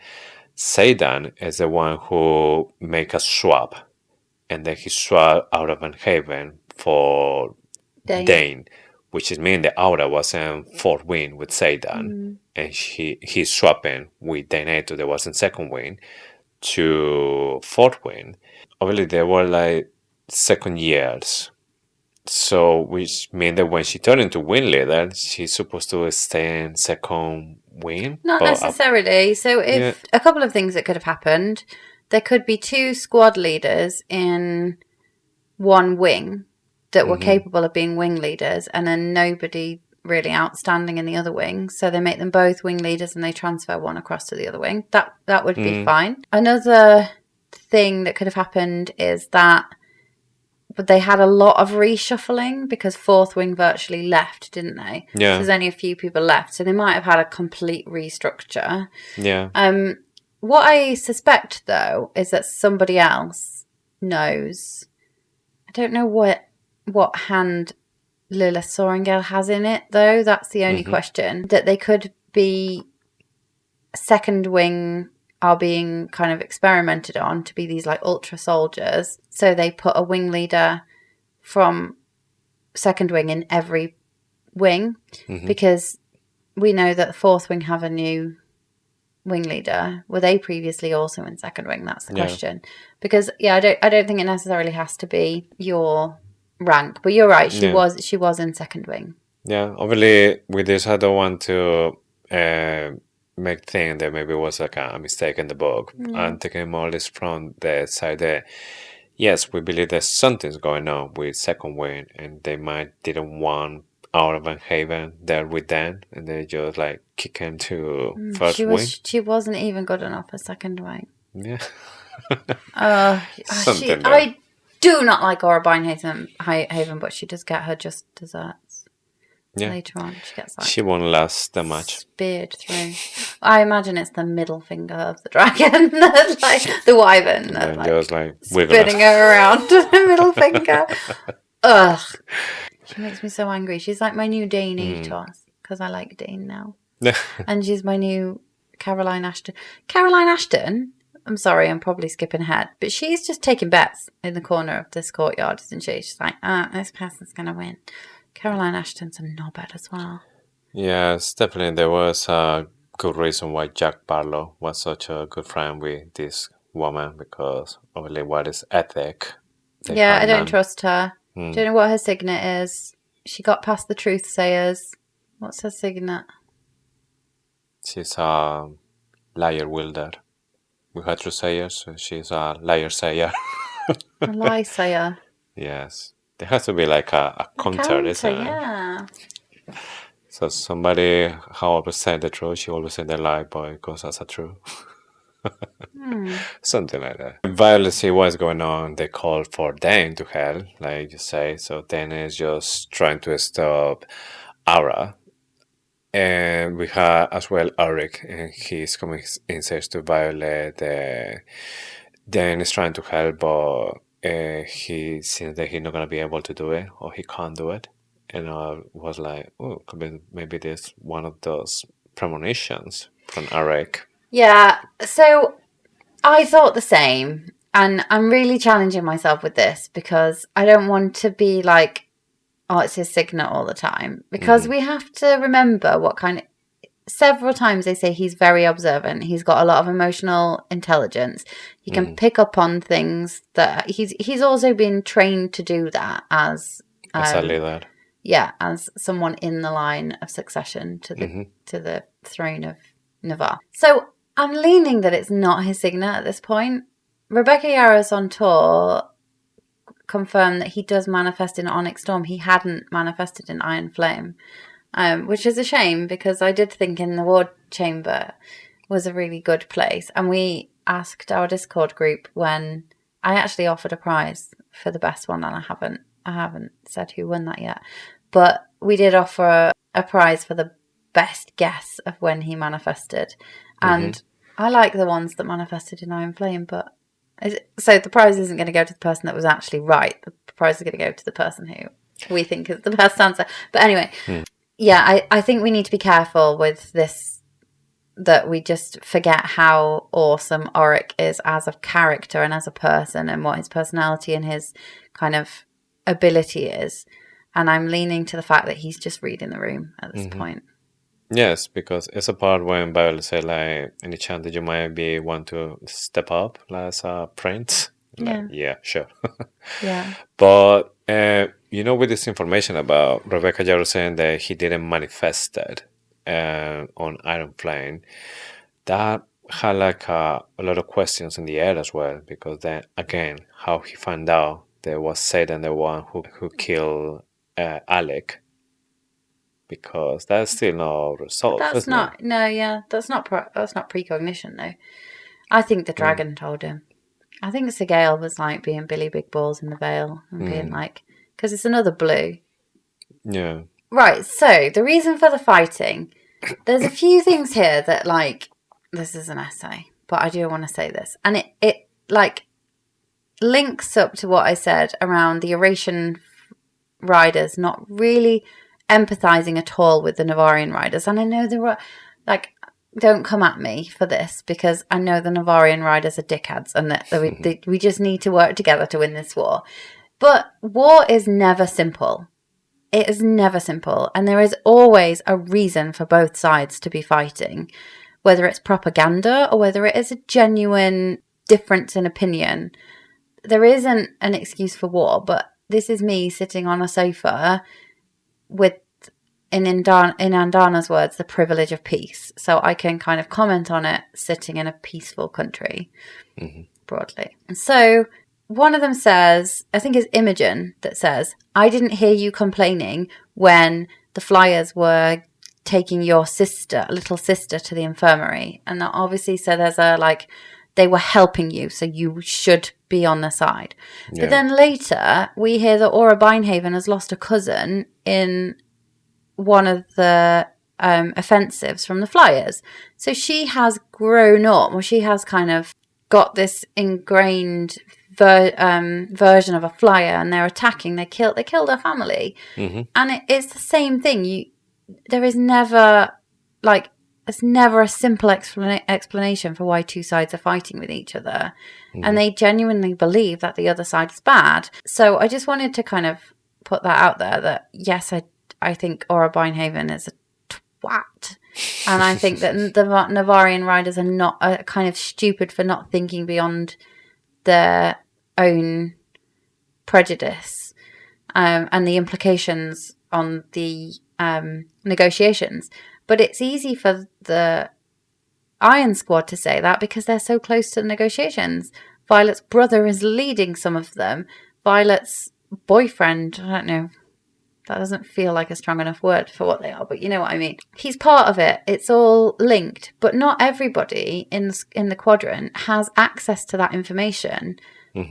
Speaker 3: Xaden is the one who make a swap, and then he swap Aura Beinhaven for Dane, which is mean the Aura was in fourth wing with Xaden, and he's swapping with Dainator that was in second wing to fourth wing. Obviously, they were like second years. So, which means that when she turned into wing leader, she's supposed to stay in second wing?
Speaker 1: Not necessarily. So, if a couple of things that could have happened, there could be two squad leaders in one wing that were capable of being wing leaders, and then nobody really outstanding in the other wing. So, they make them both wing leaders and they transfer one across to the other wing. That would be fine. Another thing that could have happened is that but they had a lot of reshuffling because fourth wing virtually left, didn't they?
Speaker 3: Yeah.
Speaker 1: So there's only a few people left. So they might have had a complete restructure.
Speaker 3: Yeah.
Speaker 1: what I suspect, though, is that somebody else knows. I don't know what hand Lilith Sorengale has in it, though. That's the only question. That they could be second wing are being kind of experimented on to be these like ultra soldiers. So they put a wing leader from second wing in every wing because we know that the fourth wing have a new wing leader. Were they previously also in second wing? That's the question. Because I don't think it necessarily has to be your rank, but you're right. She was in second wing.
Speaker 3: Yeah, obviously with this, I don't want to make think that maybe it was like a mistake in the book. I'm taking more or less from the side that yes, we believe that something's going on with second wing, and they didn't want Aura Beinhaven there with them, and they just like kick him to first wing.
Speaker 1: She wasn't even good enough for second wing.
Speaker 3: Yeah.
Speaker 1: I do not like Aura Beinhaven, but she does get her just desserts.
Speaker 3: Yeah.
Speaker 1: Later on, she gets like
Speaker 3: she won't last that much.
Speaker 1: Speared through. I imagine it's the middle finger of the dragon, like the wyvern,
Speaker 3: And just like
Speaker 1: spinning her around. The middle finger. Ugh. She makes me so angry. She's like my new Dane Ethos because I like Dane now, and she's my new Caroline Ashton. Caroline Ashton. I'm sorry, I'm probably skipping ahead, but she's just taking bets in the corner of this courtyard, isn't she? She's like, this person's gonna win. Caroline Ashton's a knobhead as well.
Speaker 3: Yes, definitely. There was a good reason why Jack Barlow was such a good friend with this woman, because obviously what is ethic.
Speaker 1: I don't trust her. Don't know what her signet is. She got past the truth sayers. What's her signet?
Speaker 3: She's a liar wielder. We had truth sayers, so she's a liar sayer.
Speaker 1: A lie sayer.
Speaker 3: Yes. There has to be like a counter, isn't it?
Speaker 1: Yeah.
Speaker 3: So somebody, however, said the truth, she always said the lie, but it goes as a true. Something like that. Violet see what's going on. They call for Dane to hell, like you say. So Dane is just trying to stop Aura. And we have as well Eric, and he's coming in, says to Violet. Dane is trying to help, but he seems that he's not going to be able to do it, or he can't do it. And I was like, oh, maybe there's one of those premonitions from Eric.
Speaker 1: Yeah, so I thought the same. And I'm really challenging myself with this because I don't want to be like, oh, it's his signet all the time. Because we have to remember what kind of... Several times they say he's very observant. He's got a lot of emotional intelligence. He can pick up on things that... He's also been trained to do that as
Speaker 3: a leader.
Speaker 1: Yeah, as someone in the line of succession to the throne of Navarre. So I'm leaning that it's not his signet at this point. Rebecca Yarros on tour confirmed that he does manifest in Onyx Storm. He hadn't manifested in Iron Flame, which is a shame because I did think in the Ward Chamber was a really good place. And we asked our Discord group when I actually offered a prize for the best one, and I haven't said who won that yet. But we did offer a prize for the best guess of when he manifested. And I like the ones that manifested in Iron Flame, but... So the prize isn't going to go to the person that was actually right. The prize is going to go to the person who we think is the best answer. But anyway, I think we need to be careful with this, that we just forget how awesome Auric is as a character and as a person, and what his personality and his kind of ability is. And I'm leaning to the fact that he's just reading the room at this point.
Speaker 3: Yes, because it's a part when Violet said, like, any chance that you might want to step up as a prince? Like, yeah, sure.
Speaker 1: Yeah.
Speaker 3: But, with this information about Rebecca Yarros saying that he didn't manifest it on Iron Flame, that had like a lot of questions in the air as well, because then, again, how he found out there was Xaden the one who killed Alec, because that's still not resolved.
Speaker 1: That's not. No, yeah, that's not precognition though. I think the dragon told him. I think Sigale was like being Billy Big Balls in the Vale and being like, because it's another blue.
Speaker 3: Yeah.
Speaker 1: Right. So the reason for the fighting, there's a few things here that like, this is an essay, but I do want to say this. And it like links up to what I said around the Eurasian riders not really empathizing at all with the Navarian riders. And I know there were, like, don't come at me for this, because I know the Navarian riders are dickheads and that we just need to work together to win this war. But war is never simple. It is never simple. And there is always a reason for both sides to be fighting, whether it's propaganda or whether it is a genuine difference in opinion. There isn't an excuse for war, but this is me sitting on a sofa with, in Andana's words, the privilege of peace. So I can kind of comment on it sitting in a peaceful country, broadly. And so one of them says, I think it's Imogen that says, I didn't hear you complaining when the Flyers were taking your little sister to the infirmary. And that obviously, so there's a, like, they were helping you, so you should be on their side. Yeah. But then later, we hear that Aura Beinhaven has lost a cousin in one of the offensives from the Flyers. So she has grown up, or she has kind of got this ingrained version of a Flyer, and they're attacking. They killed her family, and it's the same thing. There is never, like, it's never a simple explanation for why two sides are fighting with each other, and they genuinely believe that the other side is bad. So I just wanted to kind of put that out there, that yes, I think Aura Beinhaven is a twat, and I think that the Navarian riders are kind of stupid for not thinking beyond their own prejudice and the implications on the negotiations. But it's easy for the Iron Squad to say that because they're so close to the negotiations. Violet's brother is leading some of them. Violet's boyfriend, I don't know, that doesn't feel like a strong enough word for what they are, but you know what I mean. He's part of it. It's all linked, but not everybody in the quadrant has access to that information.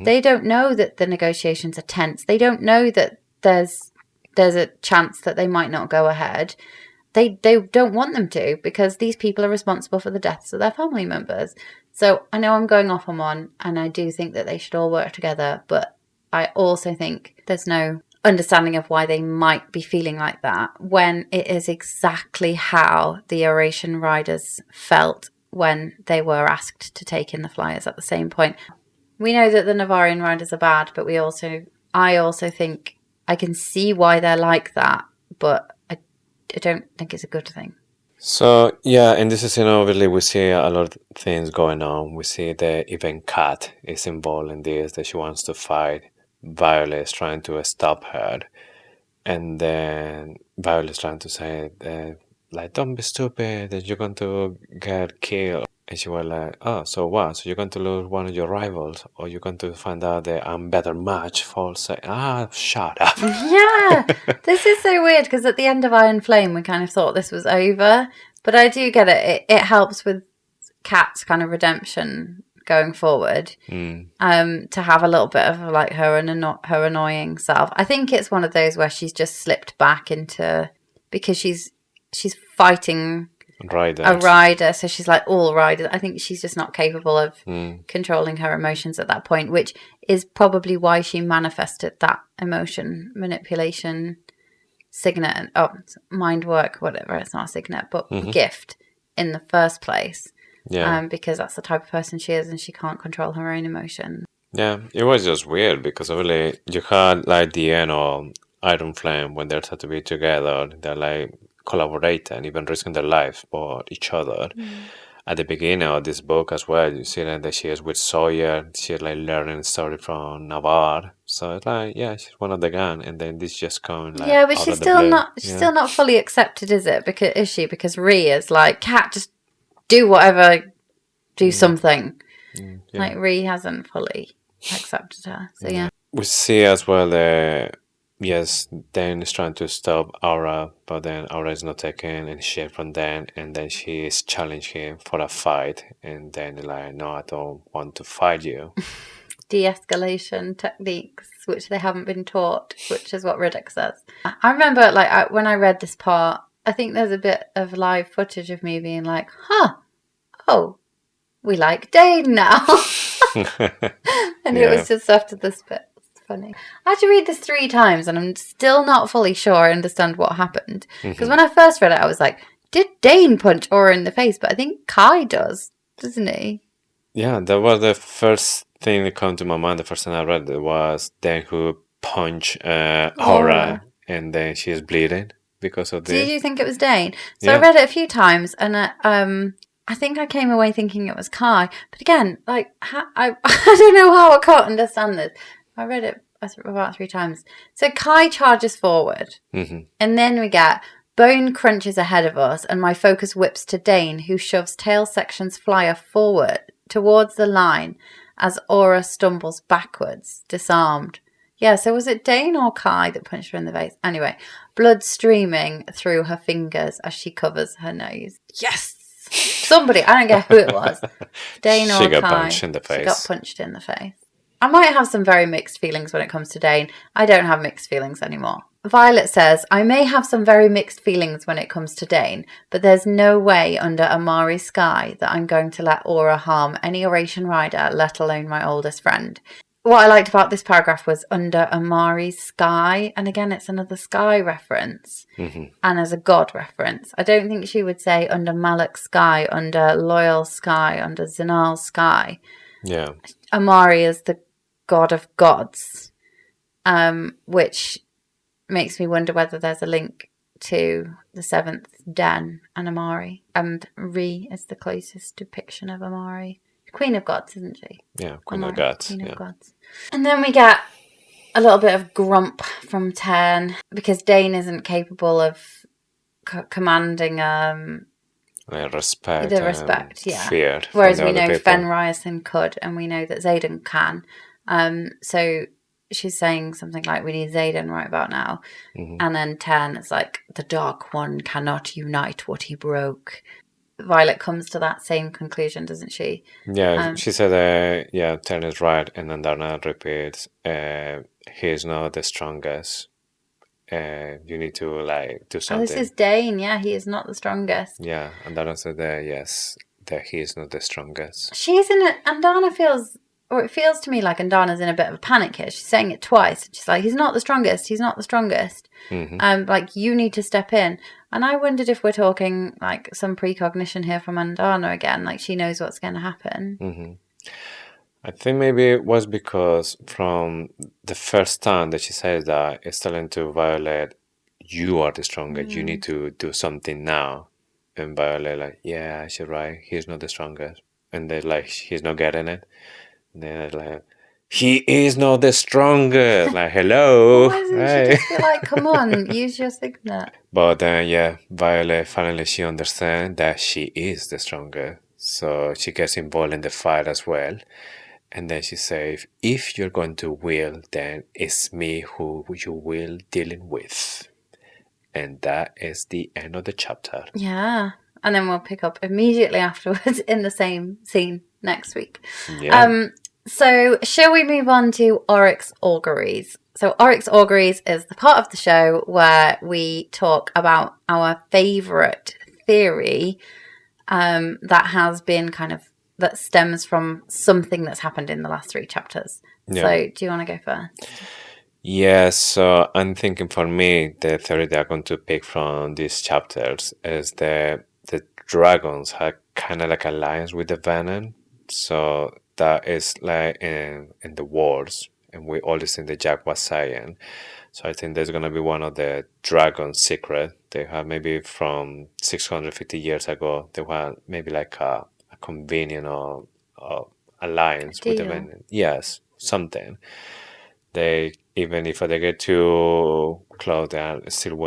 Speaker 1: They don't know that the negotiations are tense. They don't know that there's a chance that they might not go ahead. They don't want them to, because these people are responsible for the deaths of their family members. So I know I'm going off on one, and I do think that they should all work together, but I also think there's no understanding of why they might be feeling like that when it is exactly how the Eurasian riders felt when they were asked to take in the Flyers at the same point. We know that the Navarian riders are bad, but I also think I can see why they're like that, but I don't think it's a good thing.
Speaker 3: So, yeah, in this scene, obviously, we see a lot of things going on. We see that even Kat is involved in this, that she wants to fight. Violet is trying to stop her. And then Violet is trying to say, like, don't be stupid, that you're going to get killed. And she was like, oh, so what? So you're going to lose one of your rivals, or you're going to find out that I'm better match for, say, shut up.
Speaker 1: Yeah, this is so weird, because at the end of Iron Flame, we kind of thought this was over. But I do get it. It helps with Kat's kind of redemption going forward, to have a little bit of like her annoying self. I think it's one of those where she's just slipped back into, because she's fighting a rider, so she's like all rider. I think she's just not capable of controlling her emotions at that point, which is probably why she manifested that emotion manipulation signet and mind work, whatever. It's not a signet, but gift in the first place. Yeah, because that's the type of person she is, and she can't control her own emotions.
Speaker 3: Yeah, it was just weird because obviously you had like the end of Iron Flame when they're said to be together. They're like collaborating, even risking their life for each other. At the beginning of this book as well, you see that she is with Sawyer. She's like learning story from Navarre. So it's like, yeah, she's one of the gang, and then this just comes like,
Speaker 1: yeah, but she's still not fully accepted, is it? Because Rhea is like, Kat, just do whatever, do something. Like Rhea hasn't fully accepted her. So yeah.
Speaker 3: We see as well that Dan is trying to stop Aura, but then Aura is not taking any shit from Dan, and then she is challenging him for a fight, and then like, no, I don't want to fight you.
Speaker 1: De-escalation techniques, which they haven't been taught, which is what Riddick says. I remember when I read this part, I think there's a bit of live footage of me being like, we like Dane now. And it was just after this bit. It's funny. I had to read this 3 times and I'm still not fully sure I understand what happened. Because when I first read it, I was like, did Dane punch Aura in the face? But I think Kai does, doesn't he?
Speaker 3: Yeah, that was the first thing that came to my mind. The first time I read it was Dane who punched Aura, and then she's bleeding because of this.
Speaker 1: Did you think it was Dane? So I read it a few times, and I think I came away thinking it was Kai. But again, like I don't know how I can't understand this. I read it about 3 times. So Kai charges forward, and then we get Bone crunches ahead of us, and my focus whips to Dane, who shoves Tail Section's flyer forward towards the line as Aura stumbles backwards, disarmed. Yeah, so was it Dane or Kai that punched her in the face? Anyway, blood streaming through her fingers as she covers her nose. Yes! Somebody, I don't care who it was. Dane or Kai.
Speaker 3: She got punched in the face.
Speaker 1: She got punched in the face. I might have some very mixed feelings when it comes to Dane. I don't have mixed feelings anymore. Violet says, I may have some very mixed feelings when it comes to Dane, but there's no way under Amari's sky that I'm going to let Aura harm any Oration rider, let alone my oldest friend. What I liked about this paragraph was under Amari's sky, and again, it's another sky reference, and as a god reference. I don't think she would say under Malak's sky, under Loyal sky, under Zinal's sky.
Speaker 3: Yeah.
Speaker 1: Amari is the god of gods, which makes me wonder whether there's a link to the 7th Den and Amari. And Re is the closest depiction of Amari. Queen of Gods, isn't she?
Speaker 3: Yeah, Queen of Gods.
Speaker 1: Queen of Gods. And then we get a little bit of grump from Tern because Dane isn't capable of commanding
Speaker 3: respect.
Speaker 1: The respect, yeah.
Speaker 3: Fear.
Speaker 1: Whereas we know Fenrisson could, and we know that Xaden can. So she's saying something like, we need Xaden right about now. And then Tern is like, the Dark One cannot unite what he broke. Violet comes to that same conclusion, doesn't she?
Speaker 3: Yeah, she said, Tern is right. And then Darna repeats, he is not the strongest. You need to, do something.
Speaker 1: Oh, this is Dane, yeah, he is not the strongest.
Speaker 3: Yeah, and Darna said, yes, that he is not the strongest.
Speaker 1: She's in it, and Darna feels... Or it feels to me like Andana's in a bit of a panic here. She's saying it twice. She's like, he's not the strongest. He's not the strongest. Like, you need to step in. And I wondered if we're talking, like, some precognition here from Andana again. Like, she knows what's going to happen.
Speaker 3: I think maybe it was because from the first time that she says that, it's telling to Violet, you are the strongest. You need to do something now. And Violet, like, yeah, she's right. He's not the strongest. And they're like, he's not getting it. They're like, he is not the strongest. Like, hello.
Speaker 1: Why doesn't she just be like, come on, use your signet?
Speaker 3: But Violet finally she understands that she is the strongest. So she gets involved in the fight as well. And then she says, if you're going to wield, then it's me who you will dealing with. And that is the end of the chapter.
Speaker 1: Yeah. And then we'll pick up immediately afterwards in the same scene next week.
Speaker 3: Yeah.
Speaker 1: So shall we move on to Oryx Auguries? So Oryx Auguries is the part of the show where we talk about our favourite theory that has been that stems from something that's happened in the last 3 chapters. Yeah. So do you want to go first?
Speaker 3: Yes, so I'm thinking for me, the theory that I'm going to pick from these chapters is the dragons have kind of like alliance with the Venin. So that is like in the wars, and we always think that Jack was saying. So I think there's going to be one of the dragon's secret. They have maybe from 650 years ago, they had maybe like a convenient or alliance with the Venin. Yes, something. They, even if they get too close, they are still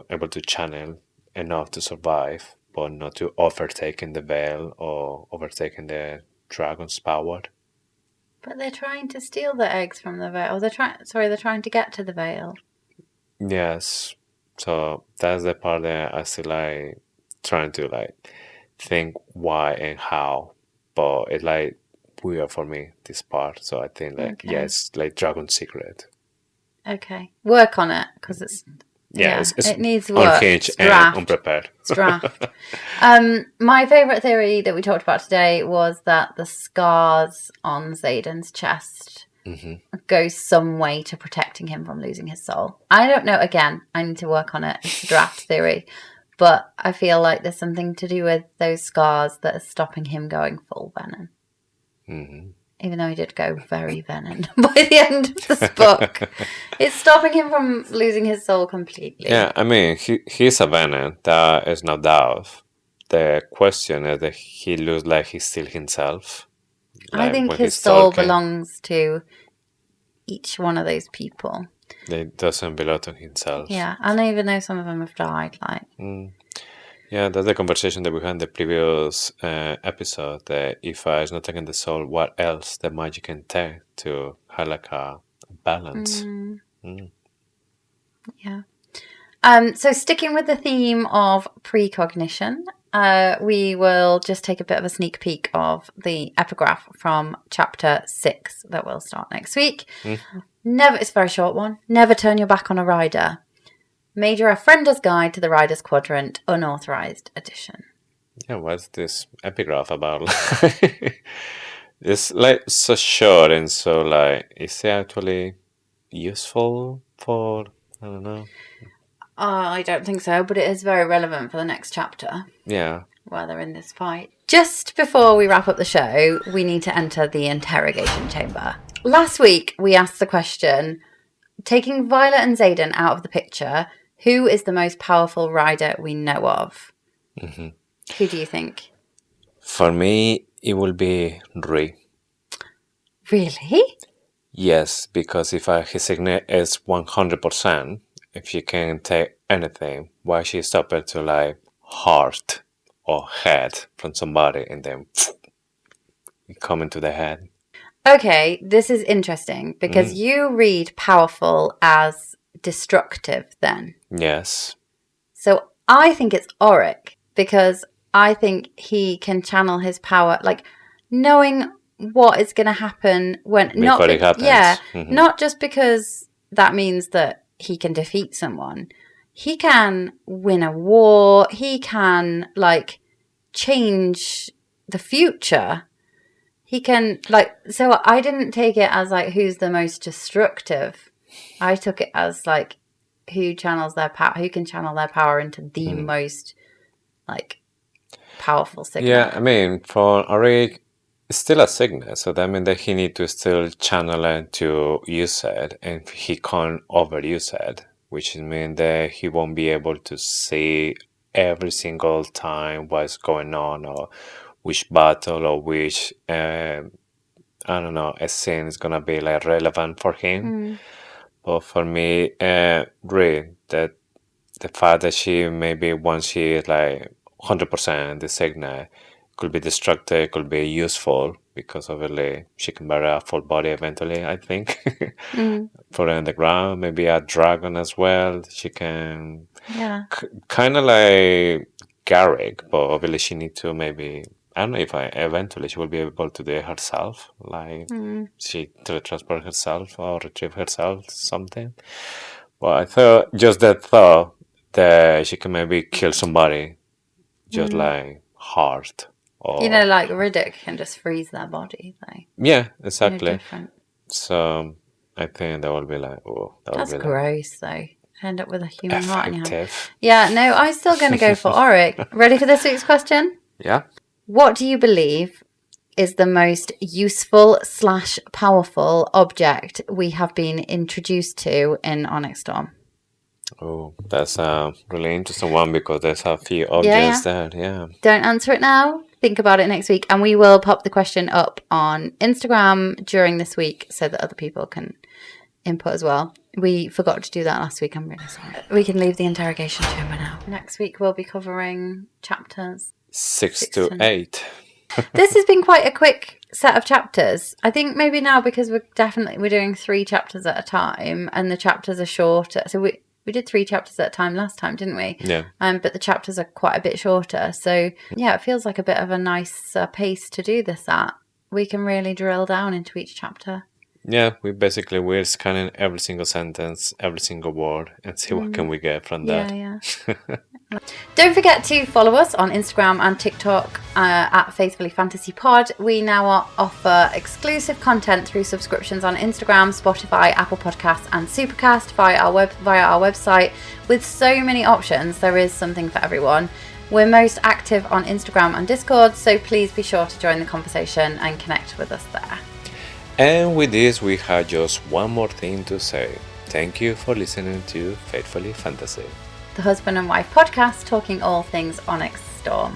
Speaker 3: able to channel enough to survive, but not to overtaking the veil or overtaking the dragon's power.
Speaker 1: But they're trying to steal the eggs from the veil. They're trying to get to the veil.
Speaker 3: Yes. So that's the part that I still trying to think why and how. But it's weird for me, this part. So I think yes, dragon's secret.
Speaker 1: Okay. Work on it, because it's
Speaker 3: Yeah, it's
Speaker 1: it needs work.
Speaker 3: unhinged
Speaker 1: It's draft.
Speaker 3: and unprepared.
Speaker 1: It's draft. My favourite theory that we talked about today was that the scars on Xaden's chest go some way to protecting him from losing his soul. I don't know. Again, I need to work on it. It's a draft theory. But I feel like there's something to do with those scars that are stopping him going full Venin. Even though he did go very Venin by the end of this book. It's stopping him from losing his soul completely.
Speaker 3: Yeah, I mean, he's a Venin. There is no doubt. The question is that he looks like he's still himself.
Speaker 1: I think his soul belongs to each one of those people.
Speaker 3: It doesn't belong to himself.
Speaker 1: Yeah, and even though some of them have died, like...
Speaker 3: Yeah, that's the conversation that we had in the previous episode, that if it's not taking the soul, what else the magic can take to have like a balance?
Speaker 1: Yeah. So sticking with the theme of precognition, we will just take a bit of a sneak peek of the epigraph from chapter 6 that will start next week. It's a very short one. Never turn your back on a rider. Major Friender's Guide to the Rider's Quadrant, unauthorized edition.
Speaker 3: Yeah, what's this epigraph about? It's like so short and so like, is it actually useful for, I don't know.
Speaker 1: I don't think so, but it is very relevant for the next chapter.
Speaker 3: Yeah.
Speaker 1: While they're in this fight. Just before we wrap up the show, we need to enter the interrogation chamber. Last week, we asked the question, taking Violet and Xaden out of the picture, who is the most powerful rider we know of? Who do you think?
Speaker 3: For me, it will be Rui.
Speaker 1: Really?
Speaker 3: Yes, because if his signet is 100%, if you can take anything, why she stop it to like heart or head from somebody and then come into the head?
Speaker 1: Okay, this is interesting because you read powerful as destructive then.
Speaker 3: Yes.
Speaker 1: So I think it's Auric because I think he can channel his power, like knowing what is going to happen when
Speaker 3: Before it happens.
Speaker 1: Yeah, not just because that means that he can defeat someone. He can win a war. He can like change the future. He can like, so I didn't take it as like who's the most destructive. I took it as like who channels their power, who can channel their power into the most like powerful signet.
Speaker 3: Yeah, I mean, for Auric, it's still a signet, so that means that he need to still channel it to use it, and he can't overuse it, which means that he won't be able to see every single time what's going on or which battle or which I don't know, a scene is gonna be like relevant for him. But for me, Rui, that the fact that she maybe once she is like 100% the signet could be destructive, could be useful because obviously she can bury a full body eventually, I think. Put it on the ground, maybe a dragon as well. She can kind of like Garrick, but obviously she need to maybe, I don't know if eventually she will be able to do it herself, like she teletransport herself or retrieve herself, something. Well, I thought just that thought that she can maybe kill somebody just like hard. Or,
Speaker 1: you know, like Riddick can just freeze their body. Like,
Speaker 3: yeah, exactly.
Speaker 1: Different.
Speaker 3: So I think that will be like, oh,
Speaker 1: that's gross though. End up with a human heart in your hand.
Speaker 3: Effective.
Speaker 1: Yeah, no, I'm still going to go for Auric. Ready for this week's question?
Speaker 3: Yeah.
Speaker 1: What do you believe is the most useful / powerful object we have been introduced to in Onyx Storm?
Speaker 3: Oh, that's a really interesting one because there's a few objects there. Yeah.
Speaker 1: Don't answer it now. Think about it next week. And we will pop the question up on Instagram during this week so that other people can input as well. We forgot to do that last week. I'm really sorry. We can leave the interrogation chamber now. Next week we'll be covering chapters
Speaker 3: 6 to 8.
Speaker 1: This has been quite a quick set of chapters. I think maybe now because we're doing 3 chapters at a time and the chapters are shorter. So we did 3 chapters at a time last time, didn't we?
Speaker 3: Yeah.
Speaker 1: But the chapters are quite a bit shorter. So yeah, it feels like a bit of a nice pace to do this at. We can really drill down into each chapter.
Speaker 3: Yeah, we're scanning every single sentence, every single word, and see what can we get from that.
Speaker 1: Yeah. Don't forget to follow us on Instagram and TikTok at Faithfully Fantasy Pod. We now offer exclusive content through subscriptions on Instagram, Spotify, Apple Podcasts, and Supercast via our website. With so many options, there is something for everyone. We're most active on Instagram and Discord, so please be sure to join the conversation and connect with us there.
Speaker 3: And with this, we have just one more thing to say. Thank you for listening to Faithfully Fantasy,
Speaker 1: the husband and wife podcast talking all things Onyx Storm.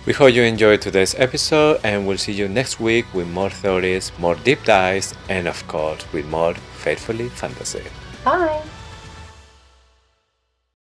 Speaker 3: We hope you enjoyed today's episode, and we'll see you next week with more theories, more deep dives, and of course with more Faithfully Fantasy.
Speaker 1: Bye!